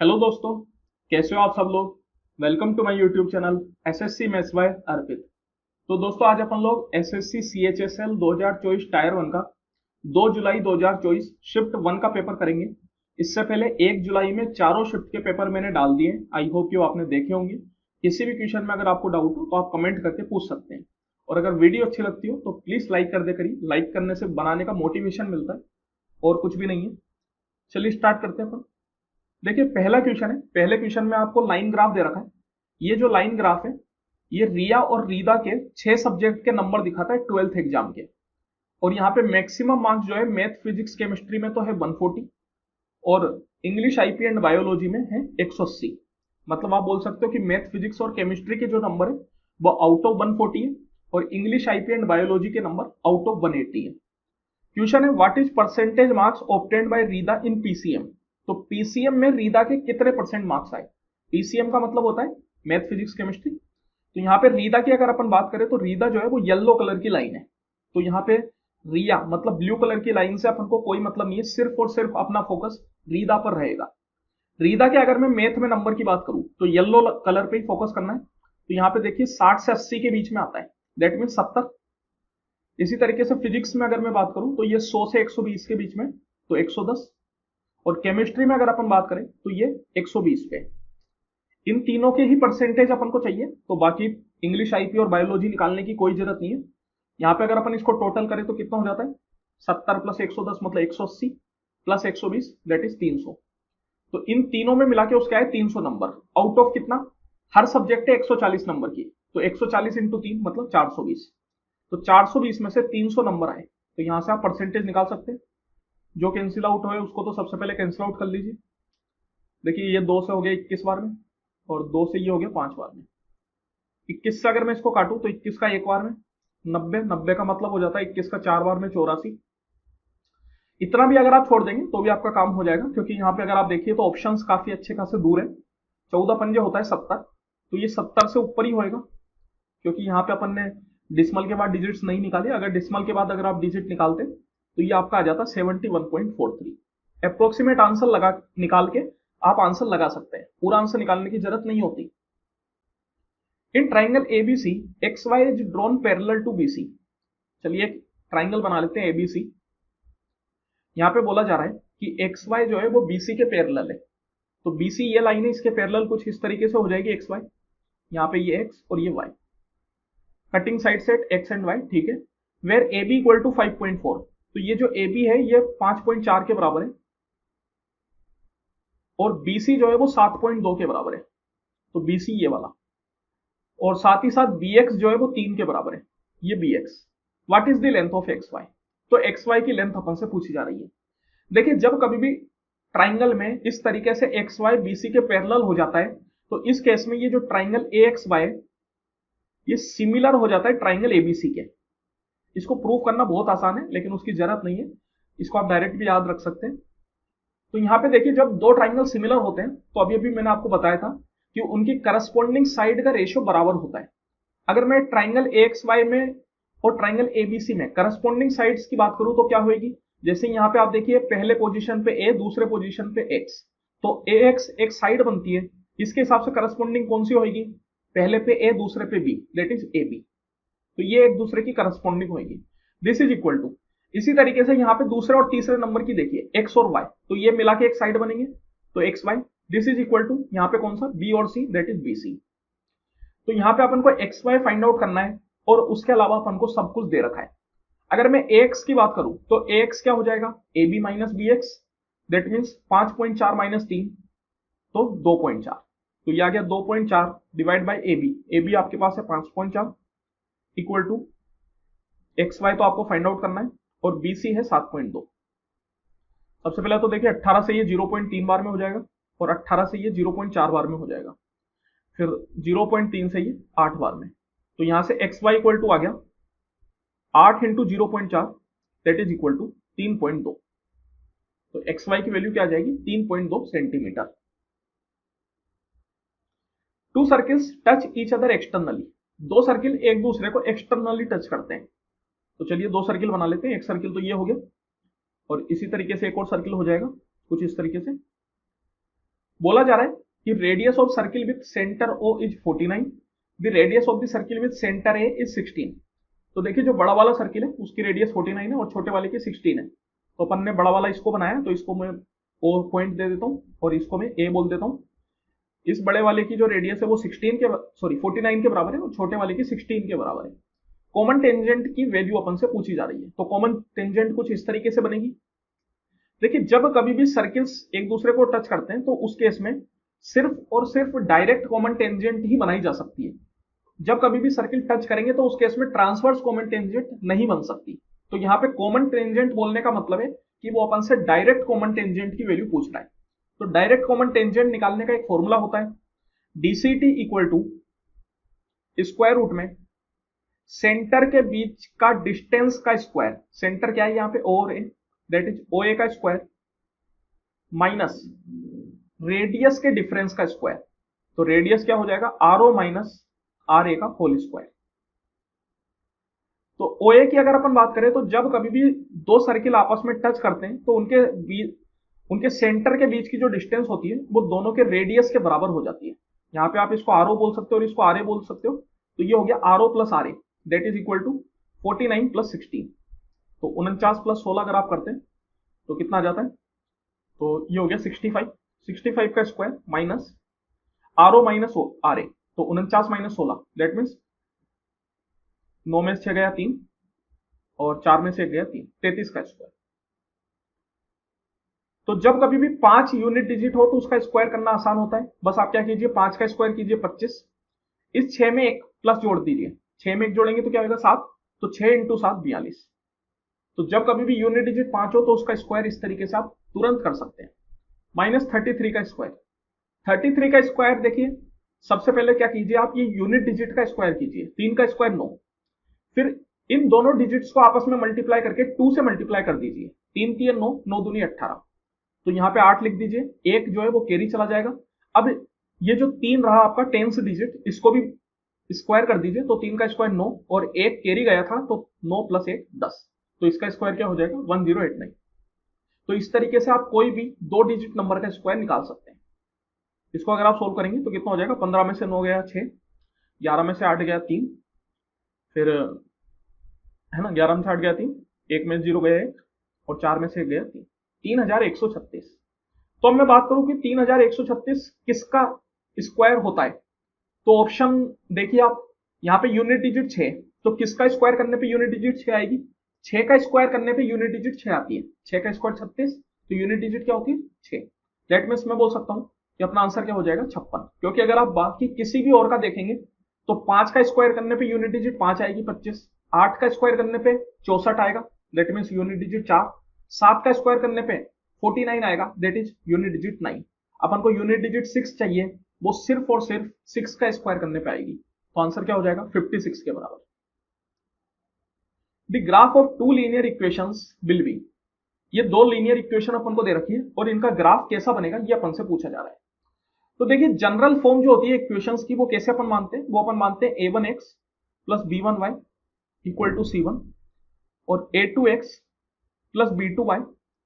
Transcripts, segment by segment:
Hello दोस्तों, कैसे हो आप सब लोग। Welcome to my YouTube channel SSC maths by Arpit. तो दोस्तों आज अपन लोग एसएससी सीएचएसएल 2024 टायर 1 का 2 जुलाई 2024 शिफ्ट 1 का पेपर करेंगे। इससे पहले 1 जुलाई में चारों शिफ्ट के पेपर मैंने डाल दिए। आई होप कि वो आपने देखे होंगे। किसी भी क्वेश्चन में अगर आपको डाउट हो तो आप कमेंट करके पूछ सकते हैं। और अगर वीडियो अच्छी लगती हो तो प्लीज लाइक कर दे करिए। लाइक करने से बनाने का मोटिवेशन मिलता है और कुछ भी नहीं है। चलिए स्टार्ट करते हैं अपन। देखिए पहला क्वेश्चन है। पहले क्वेश्चन में आपको लाइन ग्राफ दे रखा है। ये जो लाइन ग्राफ है ये रिया और रीदा के 6 सब्जेक्ट के नंबर दिखाता है 12th एग्जाम के। और यहाँ पे मैक्सिमम मार्क्स जो है मैथ फिजिक्स केमिस्ट्री में तो है 140 और इंग्लिश आईपी एंड बायोलॉजी में है 180। मतलब आप बोल सकते हो कि मैथ फिजिक्स और केमिस्ट्री के जो नंबर है वो आउट ऑफ 140 है और इंग्लिश आईपी एंड बायोलॉजी के नंबर आउट ऑफ 180 है। क्वेश्चन है what is percentage marks obtained by Rida in PCM. तो पीसीएम में रीदा के कितने परसेंट मार्क्स आए। पीसीएम का मतलब होता है मैथ फिजिक्स केमिस्ट्री। तो यहाँ पे रीदा की अगर अपन बात करें तो रीदा जो है वो येलो कलर की लाइन है। तो यहाँ पे रिया मतलब ब्लू कलर की लाइन से अपन को कोई मतलब नहीं है। सिर्फ और सिर्फ अपना फोकस रीदा पर रहेगा। रीदा के अगर मैं मैथ में नंबर की बात करूं तो येलो कलर पे ही फोकस करना है। तो यहाँ पे देखिए 60 से 80 के बीच में आता है। That mean 70। इसी तरीके से फिजिक्स में अगर मैं बात करूं तो ये 100 से 120 के बीच में तो 110। और केमिस्ट्री में अगर अपन बात करें तो ये 120 पे। इन तीनों के ही परसेंटेज अपन को चाहिए। तो बाकी इंग्लिश आईपी और बायोलॉजी निकालने की कोई जरूरत नहीं है। यहाँ पे अगर अपन इसको टोटल करें तो कितना हो जाता है 70 प्लस 110 मतलब 180 प्लस 120 दैट इज 300। तो इन तीनों में मिला के उसका है 300 नंबर आउट ऑफ कितना। हर सब्जेक्ट है 140 नंबर की। तो 140 इंटू 3 मतलब 420। तो 420 में से 300 नंबर आए तो यहां से आप परसेंटेज निकाल सकते हैं। जो कैंसिल आउट हुए उसको तो सबसे पहले कैंसिल आउट कर लीजिए। देखिए ये 2 से हो गया 21 बार में और 2 से ये हो गया 5 बार में। 21 से अगर मैं इसको काटूं तो 21 का एक बार में 90। 90 का मतलब हो जाता है 21 का 4 बार में 84। इतना भी अगर आप छोड़ देंगे तो भी आपका काम हो जाएगा क्योंकि यहाँ पे अगर आप देखिए तो ऑप्शंस काफी अच्छे खासे दूर है। 14 पंजे होता है 70। तो ये 70 से ऊपर ही होएगा क्योंकि यहाँ पे अपन ने डिसमल के बाद डिजिट्स नहीं निकाले। अगर डिसमल के बाद अगर आप डिजिट निकालते तो ये आपका आ जाता 71.43। अप्रोक्सीमेट आंसर लगा निकाल के आप आंसर लगा सकते हैं। पूरा आंसर निकालने की जरूरत नहीं होती। In triangle ABC X Y is drawn parallel to BC. चलिए एक ट्राइंगल बना लेते हैं एबीसी। यहाँ पे बोला जा रहा है कि एक्स वाई जो है वो बीसी के पैरेलल है। तो बीसी ये लाइन है इसके पैरेलल कुछ इस तरीके से हो जाएगी एक्स वाई। यहाँ पे ये एक्स और ये Y cutting side set X and Y ठीक है। Where A B equal to 5.4। तो ये जो ए बी है ये 5.4 के बराबर है और बीसी जो है वो 7.2 के बराबर है। तो बीसी ये वाला और साथ ही साथ बी एक्स जो है वो 3 के बराबर है। ये B X. What is the length of X Y. तो एक्स वाई की लेंथ अपन से पूछी जा रही है। देखिए जब कभी भी ट्राइंगल में इस तरीके से एक्स वाई बीसी के पैरेलल हो जाता है तो इस केस में ये जो ट्राइंगल ए एक्स वाई ये सिमिलर हो जाता है ट्राइंगल एबीसी के। इसको प्रूव करना बहुत आसान है लेकिन उसकी जरूरत नहीं है। इसको आप डायरेक्ट भी याद रख सकते हैं। तो यहाँ पे देखिए जब दो ट्राइंगल सिमिलर होते हैं तो अभी अभी मैंने आपको बताया था कि उनकी करस्पॉन्डिंग साइड का रेशियो बराबर होता है। अगर मैं ट्राइंगल ए एक्स वाई में और ट्राइंगल एबीसी में करस्पॉन्डिंग साइड्स की बात करूं तो क्या होगी। जैसे यहाँ पे आप देखिए पहले पोजीशन पे ए दूसरे पोजीशन पे एक्स। तो ए एक्स एक साइड बनती है। इसके हिसाब से करस्पॉन्डिंग कौन सी होगी। पहले पे ए दूसरे पे B that is A B. तो ये एक दूसरे की करस्पॉन्डिंग होगी। दिस इज इक्वल टू इसी तरीके से यहाँ पे दूसरे और तीसरे नंबर की देखिए एक्स और वाई तो ये मिला के एक साइड बनेंगे। तो X Y this is equal to यहाँ पे कौन सा बी और C that is B C. तो यहाँ पे अपन को एक्स वाई फाइंड आउट करना है और उसके अलावा अपन को सब कुछ दे रखा है। अगर मैं ए एक्स की बात करूं तो ए एक्स क्या हो जाएगा A B minus B X that means 5.4 minus 3 तो 2.4। तो ये आ गया 2.4 डिवाइड बाई ए बी आपके पास है 5.4 इक्वल टू एक्स वाई तो आपको फाइंड आउट करना है और बी सी है 7.2। सबसे पहले तो देखिए 18 से ये 0.3 बार में हो जाएगा और 18 से ये 0.4 बार में हो जाएगा। फिर 0.3 से ये 8 बार में। तो यहां से एक्स वाई इक्वल टू आ गया 8 into 0.4 that is equal to 3.2। तो एक्स वाई की वैल्यू क्या आ जाएगी 3.2 centimetre. Two circles touch each other externally. दो सर्किल एक दूसरे को एक्सटर्नली टच करते हैं। तो चलिए दो सर्किल बना लेते हैं। एक सर्किल तो ये हो गया और इसी तरीके से एक और सर्किल हो जाएगा कुछ इस तरीके से। बोला जा रहा है कि radius of circle with centre O is 49, the radius of the circle with centre A is 16। तो देखिए जो बड़ा वाला सर्किल है उसकी रेडियस 49 है और छोटे वाले की 16 है। तो अपन ने बड़ा वाला इसको बनाया, तो इसको मैं ओ पॉइंट दे देता हूं और इसको मैं ए बोल देता हूं। इस बड़े वाले की जो रेडियस है वो 16 के 49 के बराबर है और छोटे वाले की 16 के बराबर है। कॉमन टेंजेंट की वैल्यू अपन से पूछी जा रही है। तो कॉमन टेंजेंट कुछ इस तरीके से बनेगी। देखिए जब कभी भी सर्किल्स एक दूसरे को टच करते हैं तो उस केस में सिर्फ और सिर्फ डायरेक्ट कॉमन टेंजेंट ही बनाई जा सकती है। जब कभी भी सर्किल टच करेंगे तो उस केस में ट्रांसवर्स कॉमन टेंजेंट नहीं बन सकती। तो यहाँ पे कॉमन टेंजेंट बोलने का मतलब है कि वो अपन से डायरेक्ट कॉमन टेंजेंट की वैल्यू पूछ रहा है। तो डायरेक्ट कॉमन टेंजेंट निकालने का एक फॉर्मूला होता है, DCT equal to square root में सेंटर के बीच का डिस्टेंस का स्क्वायर, सेंटर क्या है यहाँ पे ओ और ए, दैट इज ओ ए का स्क्वायर माइनस रेडियस के डिफरेंस का स्क्वायर। तो रेडियस क्या हो जाएगा, आर ओ माइनस आर ए का होल स्क्वायर। तो ओ ए की अगर अपन बात करें तो जब कभी भी दो सर्किल आपस में टच करते हैं तो उनके सेंटर के बीच की जो डिस्टेंस होती है वो दोनों के रेडियस के बराबर हो जाती है। यहाँ पे आप इसको आर ओ बोल सकते हो और इसको आर ए बोल सकते हो। तो ये हो गया R O plus R A, that is equal to 49 plus 16। तो 49 प्लस 16 अगर आप करते हैं तो कितना आ जाता है, तो ये हो गया 65 का square minus R O minus R A. तो 49 माइनस 16 दैट मीन्स 9 में से 6 गया 3 और 4 में से 1 गया 3, 33 का स्क्वायर। तो जब कभी भी 5 यूनिट डिजिट हो तो उसका स्क्वायर करना आसान होता है। बस आप क्या कीजिए, 5 का स्क्वायर कीजिए 25, इस 6 में एक प्लस जोड़ दीजिए, 6 में एक जोड़ेंगे तो क्या होगा 7, तो 6 इंटू 7 42। तो जब कभी भी यूनिट डिजिट 5 हो तो उसका स्क्वायर इस तरीके से आप तुरंत कर सकते हैं। माइनस 33 का स्क्वायर, 33 का स्क्वायर देखिए सबसे पहले क्या कीजिए आप, ये यूनिट डिजिट का स्क्वायर कीजिए, 3 का स्क्वायर 9, फिर इन दोनों डिजिट्स को आपस में मल्टीप्लाई करके 2 से मल्टीप्लाई कर दीजिए, 3 3 9, 9 दूनी 18। तो यहाँ पे 8 लिख दीजिए, एक जो है वो कैरी चला जाएगा। अब ये जो 3 रहा आपका टेंस डिजिट, इसको भी स्क्वायर कर दीजिए, तो 3 का स्क्वायर 9 और एक कैरी गया था तो 9 प्लस 1 10। तो इसका स्क्वायर क्या हो जाएगा 1089। तो इस तरीके से आप कोई भी 2 डिजिट नंबर का स्क्वायर निकाल सकते हैं। इसको अगर आप सोल्व करेंगे तो कितना हो जाएगा, 15 में से 9 गया 6, 11 में से 8 गया 3, फिर है ना 11 में से 8 गया 3, 1 में 0 गया 1 और 4 में से 1 गया 3, 3136। तो अब मैं बात करूं कि 3136 किसका स्क्वायर होता है। तो ऑप्शन देखिए आप, यहाँ पे यूनिट डिजिट 6, तो किसका स्क्वायर करने पे यूनिट डिजिट 6 आएगी, 6 का स्क्वायर करने पे यूनिट डिजिट 6 आती है, 6 का स्क्वायर 36, तो यूनिट डिजिट क्या होती है 6। दैट मीन्स मैं बोल सकता हूं कि अपना आंसर क्या हो जाएगा 56। क्योंकि अगर आप बाकी किसी भी और का देखेंगे तो 5 का स्क्वायर करने पे यूनिट डिजिट 5 आएगी 25, 8 का स्क्वायर करने पे 64 आएगा, दैट मीन्स यूनिट डिजिट 4, 7 का स्क्वायर करने पे 49 आएगा, दैट इज यूनिट डिजिट 9। अपन को यूनिट डिजिट 6 चाहिए, वो सिर्फ और सिर्फ 6 का स्क्वायर करने पे आएगी। तो आंसर क्या हो जाएगा 56 के बराबर। The graph of 2 linear equations will be, ये 2 लीनियर इक्वेशन अपन को दे रखी है और इनका ग्राफ कैसा बनेगा ये अपन से पूछा जा रहा है। तो देखिए जनरल फॉर्म जो होती है इक्वेशंस की वो कैसे अपन मानते हैं, वो अपन मानते हैं a1x plus b1y equal to c1 और a2x plus b2y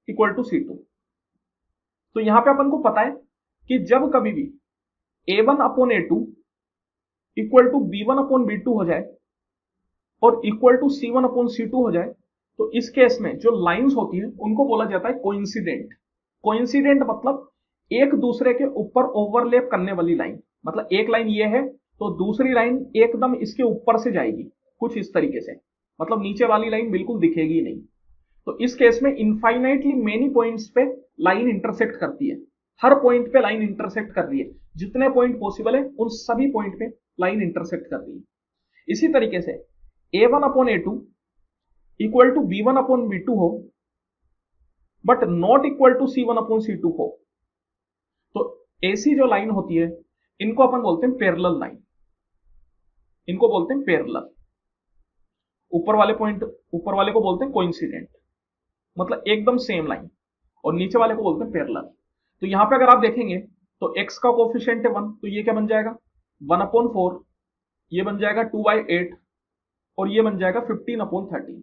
equal to c2। तो यहां पे अपन को पता है कि जब कभी भी a1 upon a2 equal to b1 upon b2 हो जाए और equal to c1 upon c2 हो जाए, तो इस केस में जो लाइंस होती है उनको बोला जाता है कोइंसिडेंट। कोइंसिडेंट मतलब एक दूसरे के ऊपर ओवरलैप करने वाली लाइन, मतलब एक लाइन ये है तो दूसरी लाइन एकदम इसके ऊपर से जाएगी, कुछ इस तरीके से, मतलब नीचे वाली लाइन बिल्कुल दिखेगी नहीं। तो इस केस में इनफाइनाइटली मेनी पॉइंट्स पे लाइन इंटरसेक्ट करती है, हर पॉइंट पे लाइन इंटरसेक्ट कर रही है, जितने पॉइंट पॉसिबल है उन सभी पॉइंट पे लाइन इंटरसेक्ट कर रही है। इसी तरीके से a1 upon a2 equal to b1 upon b2 हो but not equal to c1 upon c2 हो, तो ऐसी जो लाइन होती है इनको अपन बोलते हैं पैरेलल लाइन, इनको बोलते हैं पैरेलल। ऊपर वाले को बोलते हैं कोइंसिडेंट, मतलब एकदम सेम लाइन, और नीचे वाले को बोलते हैं पैरेलल। तो यहां पे अगर आप देखेंगे तो x का कोफिशिएंट है 1, तो ये क्या बन जाएगा 1 अपॉन 4, ये बन जाएगा 2/8 और ये बन जाएगा 15 अपॉन 13।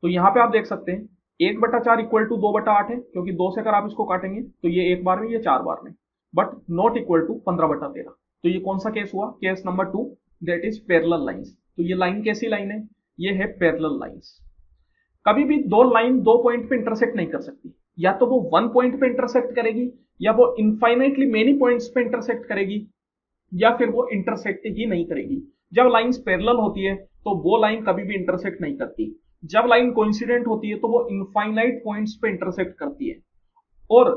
तो यहां पे आप देख सकते हैं 1/4 इक्वल टू 2/8 है, क्योंकि 2 से अगर आप इसको काटेंगे तो ये 1 बार में, ये 4 बार में, बट नॉट इक्वल टू 15/13। तो ये कौन सा केस हुआ? Case number 2, that is parallel lines. तो ये लाइन कैसी लाइन है? ये है पैरेलल लाइंस। कभी भी दो लाइन दो पॉइंट पे इंटरसेक्ट नहीं कर सकती, या तो वो वन पॉइंट पे इंटरसेक्ट करेगी, या वो इनफाइनाइटली मेनी पॉइंट्स पे इंटरसेक्ट करेगी, या फिर वो इंटरसेक्ट ही नहीं करेगी। जब लाइंस पैरेलल होती है तो वो लाइन कभी भी इंटरसेक्ट नहीं करती। जब लाइन कोइंसिडेंट होती है तो वो इनफाइनाइट पॉइंट्स पे इंटरसेक्ट करती है। और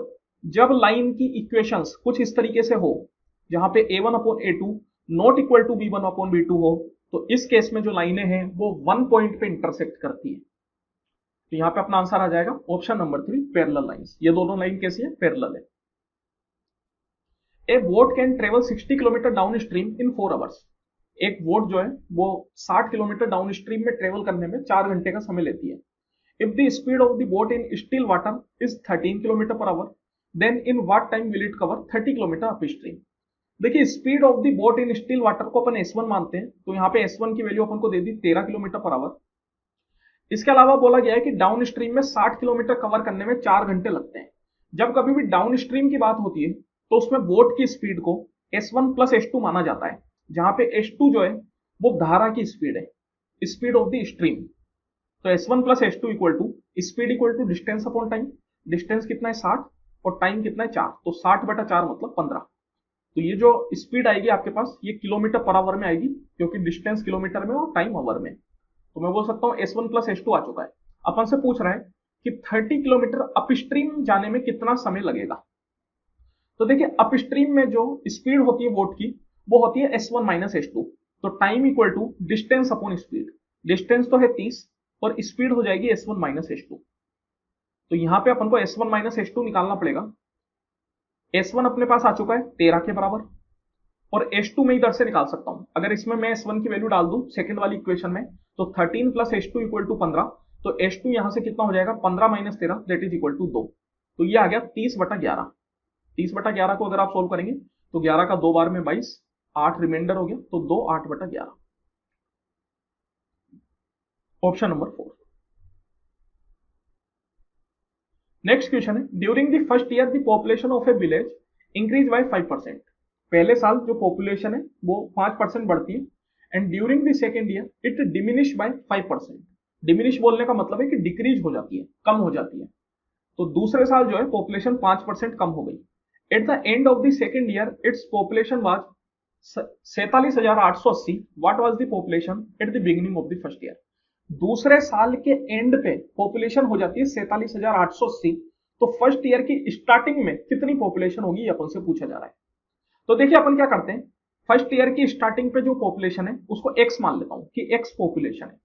जब लाइन की इक्वेशंस कुछ इस तरीके से हो, जहां पे a1/a2 not equal to b1/b2 हो, तो इस केस में जो लाइनें हैं वो वन पॉइंट पे इंटरसेक्ट करती है। तो यहां पे अपना आंसर आ जाएगा ऑप्शन नंबर 3, पैरेलल लाइंस। ये दोनों लाइन कैसी है? पैरेलल है। A boat can travel 60 kilometre downstream in 4 hours. एक बोट जो है वो 60 किलोमीटर डाउन स्ट्रीम में ट्रेवल करने में 4 घंटे का समय लेती है। If the speed of the boat in still water is 13 kilometre per hour, then in what time will it cover 30 kilometre upstream. देखिए, speed of the boat in still water को अपन S1 मानते हैं, तो यहाँ पे S1 की value अपन को दे दी 13 किलोमीटर पर आवर। इसके अलावा बोला गया है कि डाउन स्ट्रीम में 60 किलोमीटर कवर करने में 4 घंटे लगते हैं। जब कभी भी डाउन स्ट्रीम की बात होती है तो उसमें बोट की स्पीड को S1 प्लस S2 माना जाता है, जहां पे S2 जो है वो धारा की स्पीड है, स्पीड ऑफ द स्ट्रीम। तो S1 plus S2 equal to speed equal to distance upon time. Distance कितना है? 60, और टाइम कितना है? 4। तो 60/4 मतलब 15। तो ये जो स्पीड आएगी आपके पास, ये किलोमीटर पर आवर में आएगी, क्योंकि डिस्टेंस किलोमीटर में और टाइम आवर में। तो मैं बोल सकता हूँ S1 प्लस S2 आ चुका है। अपन से पूछ रहा है कि 30 किलोमीटर अपस्ट्रीम जाने में कितना समय लगेगा। तो देखिए, अपस्ट्रीम में जो स्पीड होती है बोट की वो होती है S1 माइनस S2। तो time equal to distance upon speed. Distance तो है 30 और स्पीड हो जाएगी S1 माइनस S2। तो यहां पे अपन को S1 माइनस S2 निकालना पड़ेगा। S1 अपने पास आ चुका है 13 के बराबर, और S2 में इधर से निकाल सकता हूं। अगर इसमें मैं S1 की वैल्यू डाल दूं सेकंड वाली इक्वेशन में, तो 13 प्लस S2 इक्वल टू 15। तो S2 यहां से कितना हो जाएगा? 15 minus 13 that is equal to 2। तो ये आ गया 30/11। 30/11 को अगर आप सोल्व करेंगे तो 11 का 2 बार में 22, 8 रिमाइंडर हो गया, तो 2 8/11। Option number 4। नेक्स्ट क्वेश्चन है, during the first year the population of A village increase by 5%। पहले साल जो पॉपुलेशन है वो 5% बढ़ती है, and during the second year it diminish by 5%। Diminish बोलने का मतलब है कि डिक्रीज हो जाती है, कम हो जाती है। तो दूसरे साल जो है पॉपुलेशन 5% कम हो गई। At the end of the second year its population was 47,880। What was the population at the beginning of the first year. दूसरे साल के एंड पे पॉपुलेशन हो जाती है 47,880। तो फर्स्ट ईयर की स्टार्टिंग में कितनी पॉपुलेशन होगी, अपन से पूछा जा रहा है। तो देखिए, अपन क्या करते हैं, फर्स्ट ईयर की स्टार्टिंग पे जो पॉपुलेशन है उसको x मान लेता हूं कि x पॉपुलेशन है।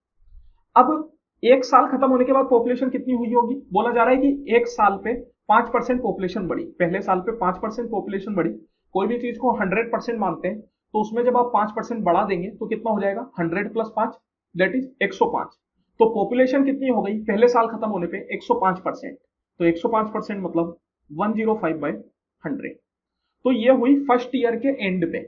अब एक साल खत्म होने के बाद पॉपुलेशन कितनी हुई होगी? बोला जा रहा है कि एक साल पे 5% पॉपुलेशन बढ़ी। पहले साल पे 5% पॉपुलेशन बढ़ी। कोई भी चीज को 100% मानते हैं, तो उसमें जब आप 5% बढ़ा देंगे तो कितना हो जाएगा? 100 प्लस 5 दैट इज 105। तो पॉपुलेशन कितनी हो गई पहले साल खत्म होने पे? 105%। तो 105% मतलब 105/100। तो ये हुई फर्स्ट ईयर के एंड पे।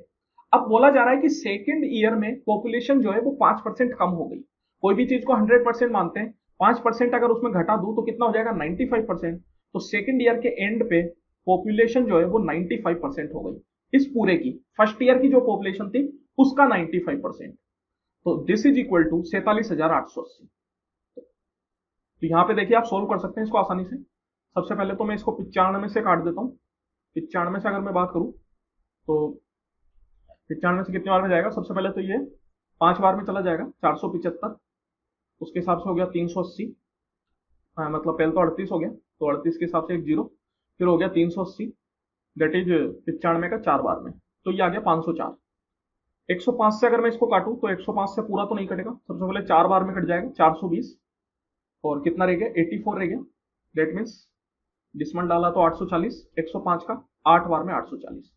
अब बोला जा रहा है कि सेकेंड ईयर में पॉपुलेशन जो है वो 5% कम हो गई। कोई भी चीज को 100% मानते हैं, 5% अगर उसमें घटा दूं तो कितना हो जाएगा? 95%। तो सेकेंड ईयर के एंड पे पॉपुलेशन जो है वो 95% हो गई। इस पूरे की फर्स्ट ईयर की जो पॉपुलेशन थी उसका 95%। तो दिस इज इक्वल टू 47,880। तो यहां पे देखिए, आप सोल्व कर सकते हैं इसको आसानी से। सबसे पहले तो मैं इसको 95 से काट देता हूं। 95 से अगर मैं बात करूं तो 95 से कितने बार में जाएगा? सबसे पहले तो ये 5 बार में चला जाएगा, 475। उसके हिसाब से हो गया 380। मतलब पहले तो 38 हो गया, तो 38 के हिसाब से एक जीरो, फिर हो गया 380 दैट इज 95 का 4 बार में, तो ये आ गया 504। 105 से अगर मैं इसको काटूं तो 105 से पूरा तो नहीं कटेगा, सबसे पहले 4 बार में कट जाएगा, 420। और कितना रह गया? 84 रह गया। दैट मीन्स डिसमल डाला तो 840। 105 का 8 बार में 840।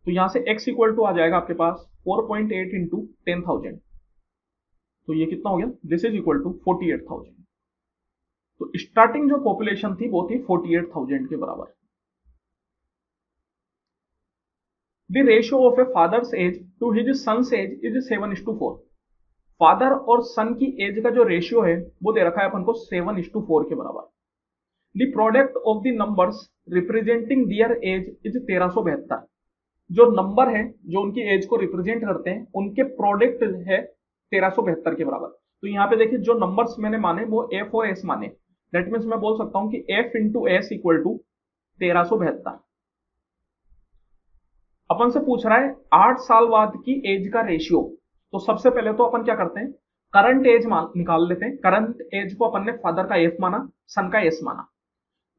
तो यहां से x इक्वल टू आ जाएगा आपके पास 4.8 इंटू 10,000। तो ये कितना हो गया? This is equal to 48,000। तो स्टार्टिंग जो पॉपुलेशन थी वो थी 48,000 के बराबर। The ratio of a father's age to his son's age is 7:4। Father और सन की एज का जो रेशियो है वो दे रखा है अपन को 7:4 के बराबर। The product of the numbers representing their age is 1372। जो नंबर है जो उनकी एज को रिप्रेजेंट करते हैं उनके प्रोडक्ट है 1372 के बराबर। तो यहाँ पे देखिए जो नंबर्स मैंने माने वो एफ और एस माने, दैट मीन्स मैं बोल सकता हूं कि F into S equal to 1372। अपन से पूछ रहा है 8 साल बाद की एज का रेशियो। तो सबसे पहले तो अपन क्या करते हैं, करंट एज निकाल लेते हैं। करंट एज को अपन ने फादर का एफ माना, सन का एस माना।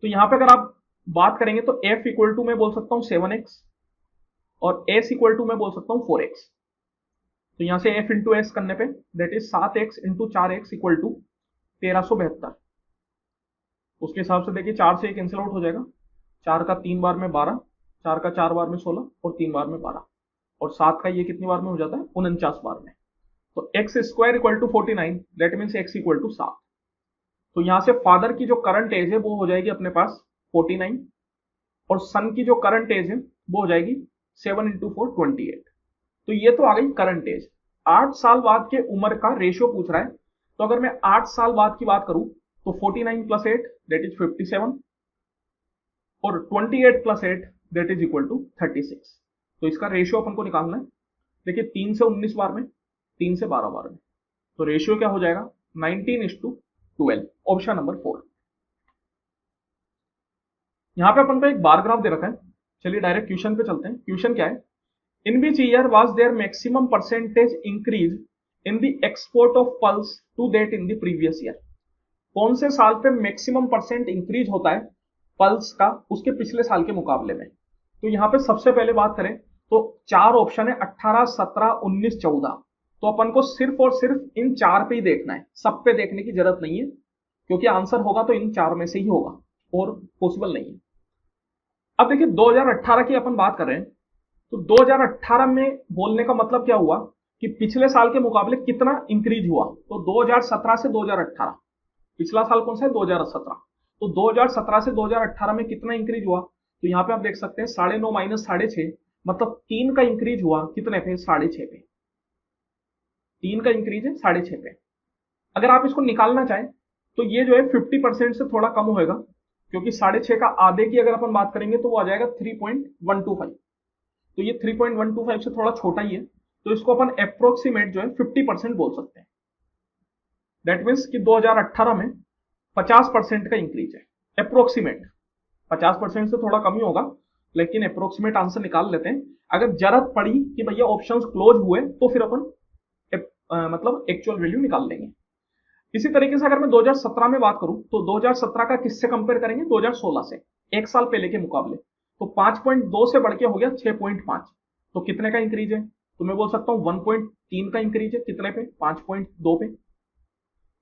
तो यहां पे अगर आप बात करेंगे तो एफ इक्वल टू मैं बोल सकता हूं 7x और एस इक्वल टू मैं बोल सकता हूं 4x। तो यहां से एफ इंटू एस करने पे that is 7x into 4x equal to 1372। उसके हिसाब से देखिए 4 से ये कैंसिल आउट हो जाएगा, 4 का 3 बार में 12, 4 का 4 बार में 16 और 3 बार में 12, और 7 का ये कितनी बार में हो जाता है 49 बार में। तो X square equal to 49, that means X equal to 7। तो यहां से फादर की जो करंट एज है वो हो जाएगी अपने पास 49 और सन की जो करंट एज है वो हो जाएगी 7 इंटू 4 28। तो ये तो आ गई करंट एज। 8 साल बाद के उम्र का रेशियो पूछ रहा है। तो अगर मैं 8 साल बाद की बात करूं तो 49 प्लस 8 दैट इज 57 और 28 plus 8 that is equal to 36। तो इसका रेशियो अपन को निकालना है। देखिए 3 से 19 बार में, 3 से 12 बार में, तो रेशियो क्या हो जाएगा 19:12, ऑप्शन नंबर 4। यहां पे अपन को एक बार ग्राफ दे रखा है। चलिए डायरेक्ट क्वेश्चन पे चलते हैं। क्वेश्चन क्या है, in which year was there maximum percentage increase in the export of pulse to that in the previous year. कौन से साल पे मैक्सिमम परसेंट इंक्रीज होता है पल्स का उसके पिछले साल के मुकाबले में। तो यहां पे सबसे पहले बात करें तो 4 ऑप्शन है 18, 17, 19, 14। तो अपन को सिर्फ और सिर्फ इन 4 पे ही देखना है, सब पे देखने की जरूरत नहीं है, क्योंकि आंसर होगा तो इन 4 में से ही होगा और पॉसिबल नहीं है। अब देखिए 2018 की अपन बात कर रहे हैं, तो 2018 में बोलने का मतलब क्या हुआ कि पिछले साल के मुकाबले कितना इंक्रीज हुआ। तो 2017 से 2018, पिछला साल कौन सा है 2017, तो 2017 से 2018 में कितना इंक्रीज हुआ। तो यहां पे आप देख सकते हैं 9.5 माइनस 6.5, मतलब 3 का इंक्रीज हुआ कितने पे 6.5 पे, 3 का इंक्रीज है 6.5 पे। अगर आप इसको निकालना चाहें तो ये जो है 50% से थोड़ा कम होएगा, क्योंकि 6.5 का आधे की अगर अपन बात करेंगे तो वो आ जाएगा 3.125। तो ये 3.125 से थोड़ा छोटा ही है, तो इसको अपन अप्रोक्सीमेट जो है 50% बोल सकते हैं। दैट मीन्स कि 2018 में 50% का इंक्रीज है, अप्रोक्सीमेट। 50% से थोड़ा कम ही होगा, लेकिन अप्रोक्सीमेट आंसर निकाल लेते हैं। अगर जरूरत पड़ी कि भैया ऑप्शंस क्लोज हुए तो फिर अपन मतलब एक्चुअल वैल्यू निकाल लेंगे। इसी तरीके से अगर मैं 2017 में बात करूं तो 2017 का किससे कंपेयर करेंगे 2016 से, एक साल पहले के मुकाबले। तो 5.2 से बढ़ के हो गया 6.5। तो कितने का इंक्रीज है, तो मैं बोल सकता हूं 1.3 का इंक्रीज है। कितने पे 5.2 पे।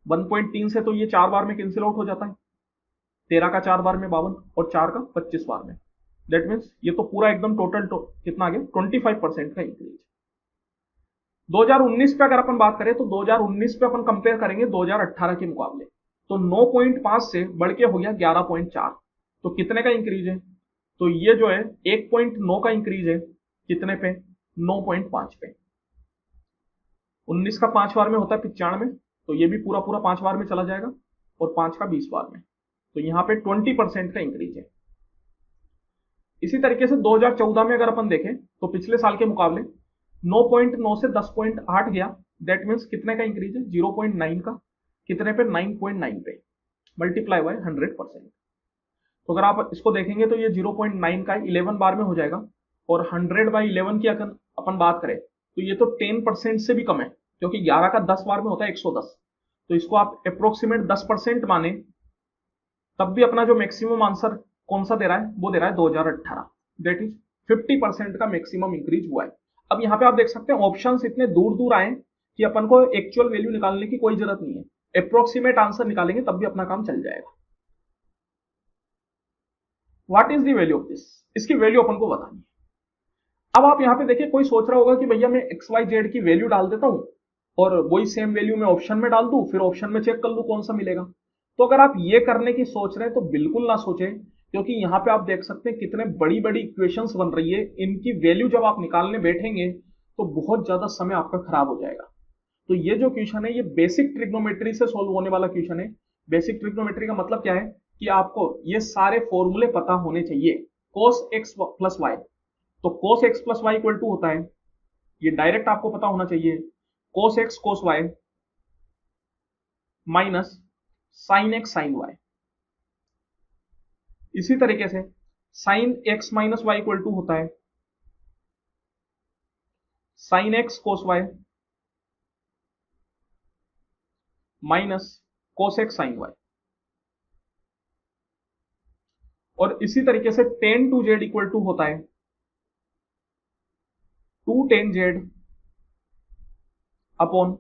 1.3 से तो ये 4 बार में कैंसिल आउट हो जाता है, 13 का 4 बार में 52 और 4 का 25 बार में। दैट मीन्स ये तो पूरा एकदम टोटल कितना आ गया 25% का इंक्रीज। 2019 पे अगर अपन बात करें तो 2019 पे अपन कंपेयर करेंगे 2018 के मुकाबले, तो 9.5 से बढ़ के हो गया 11.4। तो कितने का इंक्रीज है, तो ये जो है 1.9 का इंक्रीज है। कितने पे 9.5 पे। 19 का 5 बार में होता है 95, तो ये भी पूरा पूरा 5 बार में चला जाएगा, और 5 का 20 बार में। तो यहां पे 20% का इंक्रीज है। इसी तरीके से 2014 में अगर अपन देखें तो पिछले साल के मुकाबले 9.9 से 10.8 गया। दैट मीन्स कितने का इंक्रीज है 0.9 का। कितने पे 9.9 पे, मल्टीप्लाई बाय 100%। तो अगर आप इसको देखेंगे तो ये 0.9 का 11 बार में हो जाएगा, और 100/11 की अगर अपन बात करें तो ये तो 10% से भी कम है, क्योंकि 11 का 10 बार में होता है 110। तो इसको आप अप्रोक्सीमेट 10% माने तब भी अपना जो मैक्सिमम आंसर कौन सा दे रहा है, वो दे रहा है 2018। दैट इज 50% का मैक्सिमम इंक्रीज हुआ है। अब यहां पे आप देख सकते हैं ऑप्शंस इतने दूर दूर आए कि अपन को एक्चुअल वैल्यू निकालने की कोई जरूरत नहीं है, अप्रोक्सीमेट आंसर निकालेंगे तब भी अपना काम चल जाएगा। What is the value of this, इसकी वैल्यू अपन को बतानी है। अब आप यहां पे देखिए कोई सोच रहा होगा कि भैया मैं XYZ की वैल्यू डाल देता हूं और वही सेम वैल्यू मैं ऑप्शन में डाल दूं, फिर ऑप्शन में चेक कर लूं कौन सा मिलेगा। तो अगर आप ये करने की सोच रहे हैं तो बिल्कुल ना सोचें, क्योंकि यहां पे आप देख सकते हैं कितने बड़ी बड़ी इक्वेशंस बन रही है। इनकी वैल्यू जब आप निकालने बैठेंगे तो बहुत ज्यादा समय आपका खराब हो जाएगा। तो ये जो क्वेश्चन है ये बेसिक ट्रिग्नोमेट्री से सोल्व होने वाला क्वेश्चन है। बेसिक ट्रिग्नोमेट्री का मतलब क्या है कि आपको ये सारे फॉर्मूले पता होने चाहिए। cos x प्लस वाई, तो cos x plus Y equal to होता है, ये डायरेक्ट आपको पता होना चाहिए, cos x cos y minus sin x sin y। इसी तरीके से sin x minus y equal to होता है sin x cos y minus cos x sin y। और इसी तरीके से tan two z equal to होता है 2 tan z upon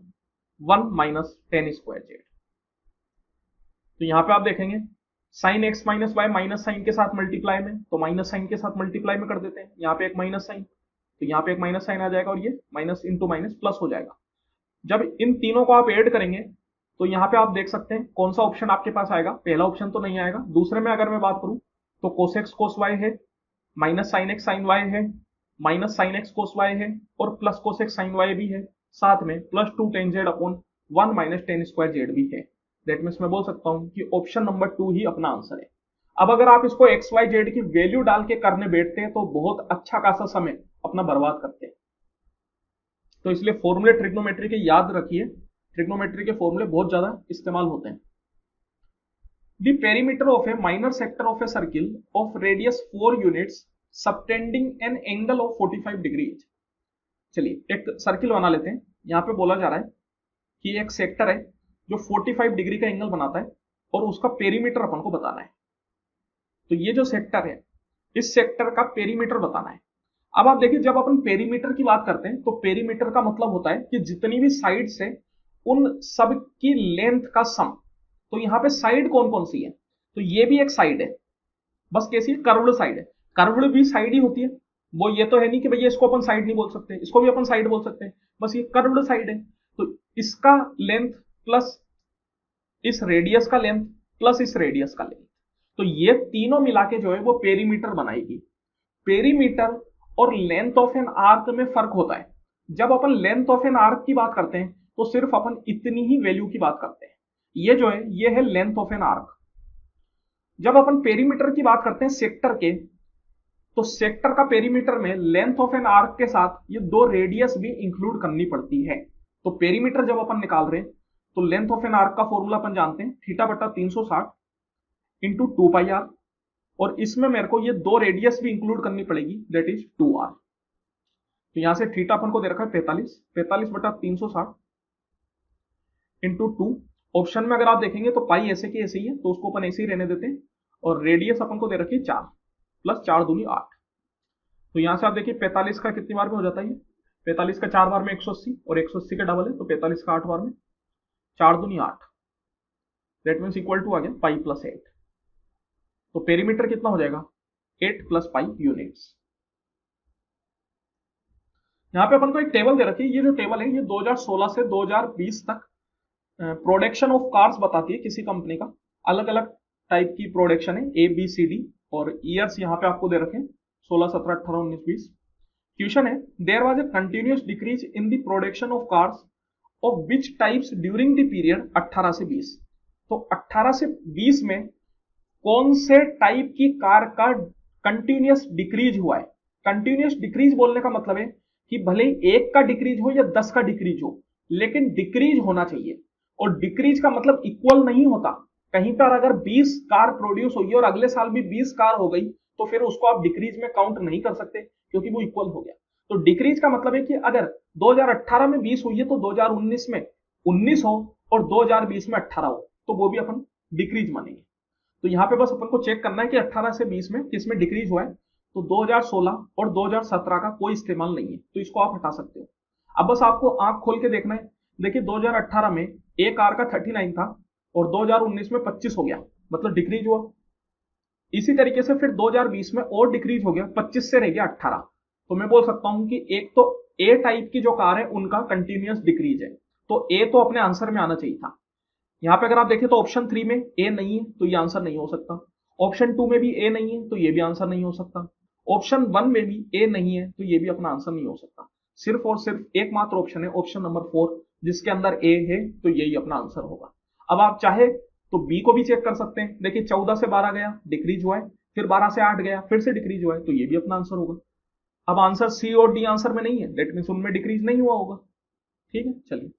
1 minus tan square z. तो यहां पे आप देखेंगे sine x minus y minus sine के साथ मल्टीप्लाई में, तो माइनस साइन के साथ मल्टीप्लाई में कर देते हैं, यहाँ पे एक माइनस साइन, तो यहाँ पे एक माइनस साइन आ जाएगा और ये माइनस इंटू माइनस प्लस हो जाएगा। जब इन तीनों को आप ऐड करेंगे तो यहाँ पे आप देख सकते हैं कौन सा ऑप्शन आपके पास आएगा, पहला ऑप्शन तो नहीं आएगा। दूसरे में अगर मैं बात करूं तो कोस एक्स कोस वाई है, minus sine x sine y है, minus sine x cos y है और plus cos x sine y भी है, साथ में plus 2 tan z upon 1 minus tan square z भी है। दैट मीन्स मैं बोल सकता हूं कि ऑप्शन नंबर 2 ही अपना आंसर है। अब अगर आप इसको एक्स वाई जेड की वैल्यू डाल के करने बैठते हैं तो बहुत अच्छा खासा समय अपना बर्बाद करते हैं। तो इसलिए फॉर्मूले ट्रिग्नोमेट्री के याद रखिए, ट्रिग्नोमेट्री के फॉर्मूले बहुत ज्यादा इस्तेमाल होते हैं। The perimeter of A minor sector of a circle of radius 4 units subtending an angle of 45 degree. चलिए एक सर्किल बना लेते हैं। यहां पे बोला जा रहा है कि एक सेक्टर है जो 45 डिग्री का एंगल बनाता है और उसका पेरीमीटर अपन को बताना है। तो ये जो सेक्टर है, इस सेक्टर का पेरीमीटर बताना है। अब आप देखिए जब अपन पेरीमीटर की बात करते हैं तो पेरीमीटर का मतलब होता है कि जितनी भी साइड से उन सब की लेंथ का सम। तो यहाँ पे साइड कौन कौन सी है, तो ये भी एक साइड है, बस कैसी है, कर्व्ड साइड है। कर्व्ड भी साइड ही होती है, वो ये तो है नहीं कि भैया इसको अपन साइड नहीं बोल सकते, इसको भी अपन साइड बोल सकते हैं, बस ये कर्व्ड साइड है। तो इसका लेंथ प्लस इस रेडियस का लेंथ प्लस इस रेडियस का लेंथ, तो ये तीनों मिला के जो है वो पेरीमीटर बनाएगी। पेरीमीटर और लेंथ ऑफ एन आर्क में फर्क होता है। जब अपन लेंथ ऑफ एन आर्क की बात करते हैं तो सिर्फ अपन इतनी ही वैल्यू की बात करते हैं, ये जो है ये है लेंथ ऑफ एन आर्क। जब अपन पेरीमीटर की बात करते हैं सेक्टर के, तो सेक्टर का पेरीमीटर में लेंथ ऑफ एन आर्क के साथ ये दो रेडियस भी इंक्लूड करनी पड़ती है। तो पेरीमीटर जब अपन निकाल रहे हैं तो लेंथ ऑफ एन आर्क का फॉर्मूला अपन जानते हैं, थीटा बटा 360 इंटू 2 पाई आर, और इसमें मेरे को ये दो रेडियस भी इंक्लूड करनी पड़ेगी, दैट इज 2r। तो यहां से थीटा अपन को दे रखा है 45 बटा 360 इंटू 2। ऑप्शन में अगर आप देखेंगे तो पाई ऐसे की ऐसे ही है, तो उसको अपन ऐसे ही रहने देते हैं, और रेडियस अपन को दे रखी है 4 प्लस 4 दूनी 8। तो यहां से आप देखिए 45 का कितनी बार में हो जाता है, 45 का 4 बार में 180 और 180 का डबल है, तो 45 का 8 बार में 4 दूनी 8, दैट मीन्स इक्वल टू आ गया पाई प्लस 8। तो पेरीमीटर कितना हो जाएगा 8 प्लस पाई यूनिट्स। यहां पे अपन को एक टेबल दे रखी है, ये जो टेबल है ये 2016 से 2020 तक प्रोडक्शन ऑफ कार्स बताती है किसी कंपनी का। अलग अलग टाइप की प्रोडक्शन है, ABCD, और ईयर्स यहाँ पे आपको दे रखे 16, 17, 18, 19, 20। क्वेश्चन है, there was a continuous decrease in the production of cars of which types during the period 18 से 20। तो 18 से 20 में कौन से टाइप की कार का कंटिन्यूअस डिक्रीज हुआ है। कंटिन्यूअस डिक्रीज बोलने का मतलब है कि भले ही 1 का डिक्रीज हो या 10 का डिक्रीज हो, लेकिन डिक्रीज होना चाहिए। और डिक्रीज का मतलब इक्वल नहीं होता। कहीं पर अगर 20 कार प्रोड्यूस हुई और अगले साल भी 20 कार हो गई तो फिर उसको आप डिक्रीज में काउंट नहीं कर सकते, क्योंकि वो इक्वल हो गया। तो डिक्रीज का मतलब है कि अगर 2018 में 20 हुई है तो 2019 में 19 हो और 2020 में 18 हो, तो वो भी अपन डिक्रीज मानेंगे। तो यहाँ पे बस अपन को चेक करना है कि 18 से 20 में किसमें डिक्रीज हुआ है। तो 2016 और 2017 का कोई इस्तेमाल नहीं है, तो इसको आप हटा सकते हो। अब बस आपको आंख खोल के देखना है। देखिए 2018 में एक कार का 39 था और 2019 में 25 हो गया, मतलब डिक्रीज हुआ। इसी तरीके से फिर 2020 में और डिक्रीज हो गया, 25 से रह गया 18। तो मैं बोल सकता हूं कि एक तो ए टाइप की जो कार है उनका कंटिन्यूअस डिक्रीज है, तो ए तो अपने आंसर में आना चाहिए था। यहां पे अगर आप देखें तो ऑप्शन 3 में ए नहीं है, तो ये आंसर नहीं हो सकता। ऑप्शन 2 में भी ए नहीं है, तो ये भी आंसर नहीं हो सकता। ऑप्शन 1 में भी ए नहीं है, तो ये भी अपना आंसर नहीं हो सकता। सिर्फ और सिर्फ एकमात्र ऑप्शन है ऑप्शन नंबर 4, जिसके अंदर ए है, तो यही अपना आंसर होगा। अब आप चाहे तो बी को भी चेक कर सकते हैं। देखिए 14 से 12 गया, डिक्रीज हुआ है, फिर 12 से 8 गया, फिर से डिक्रीज हुआ है, तो ये भी अपना आंसर होगा। अब आंसर सी और डी आंसर में नहीं है, दैट मीन्स उनमें डिक्रीज नहीं हुआ होगा। ठीक है, चलिए।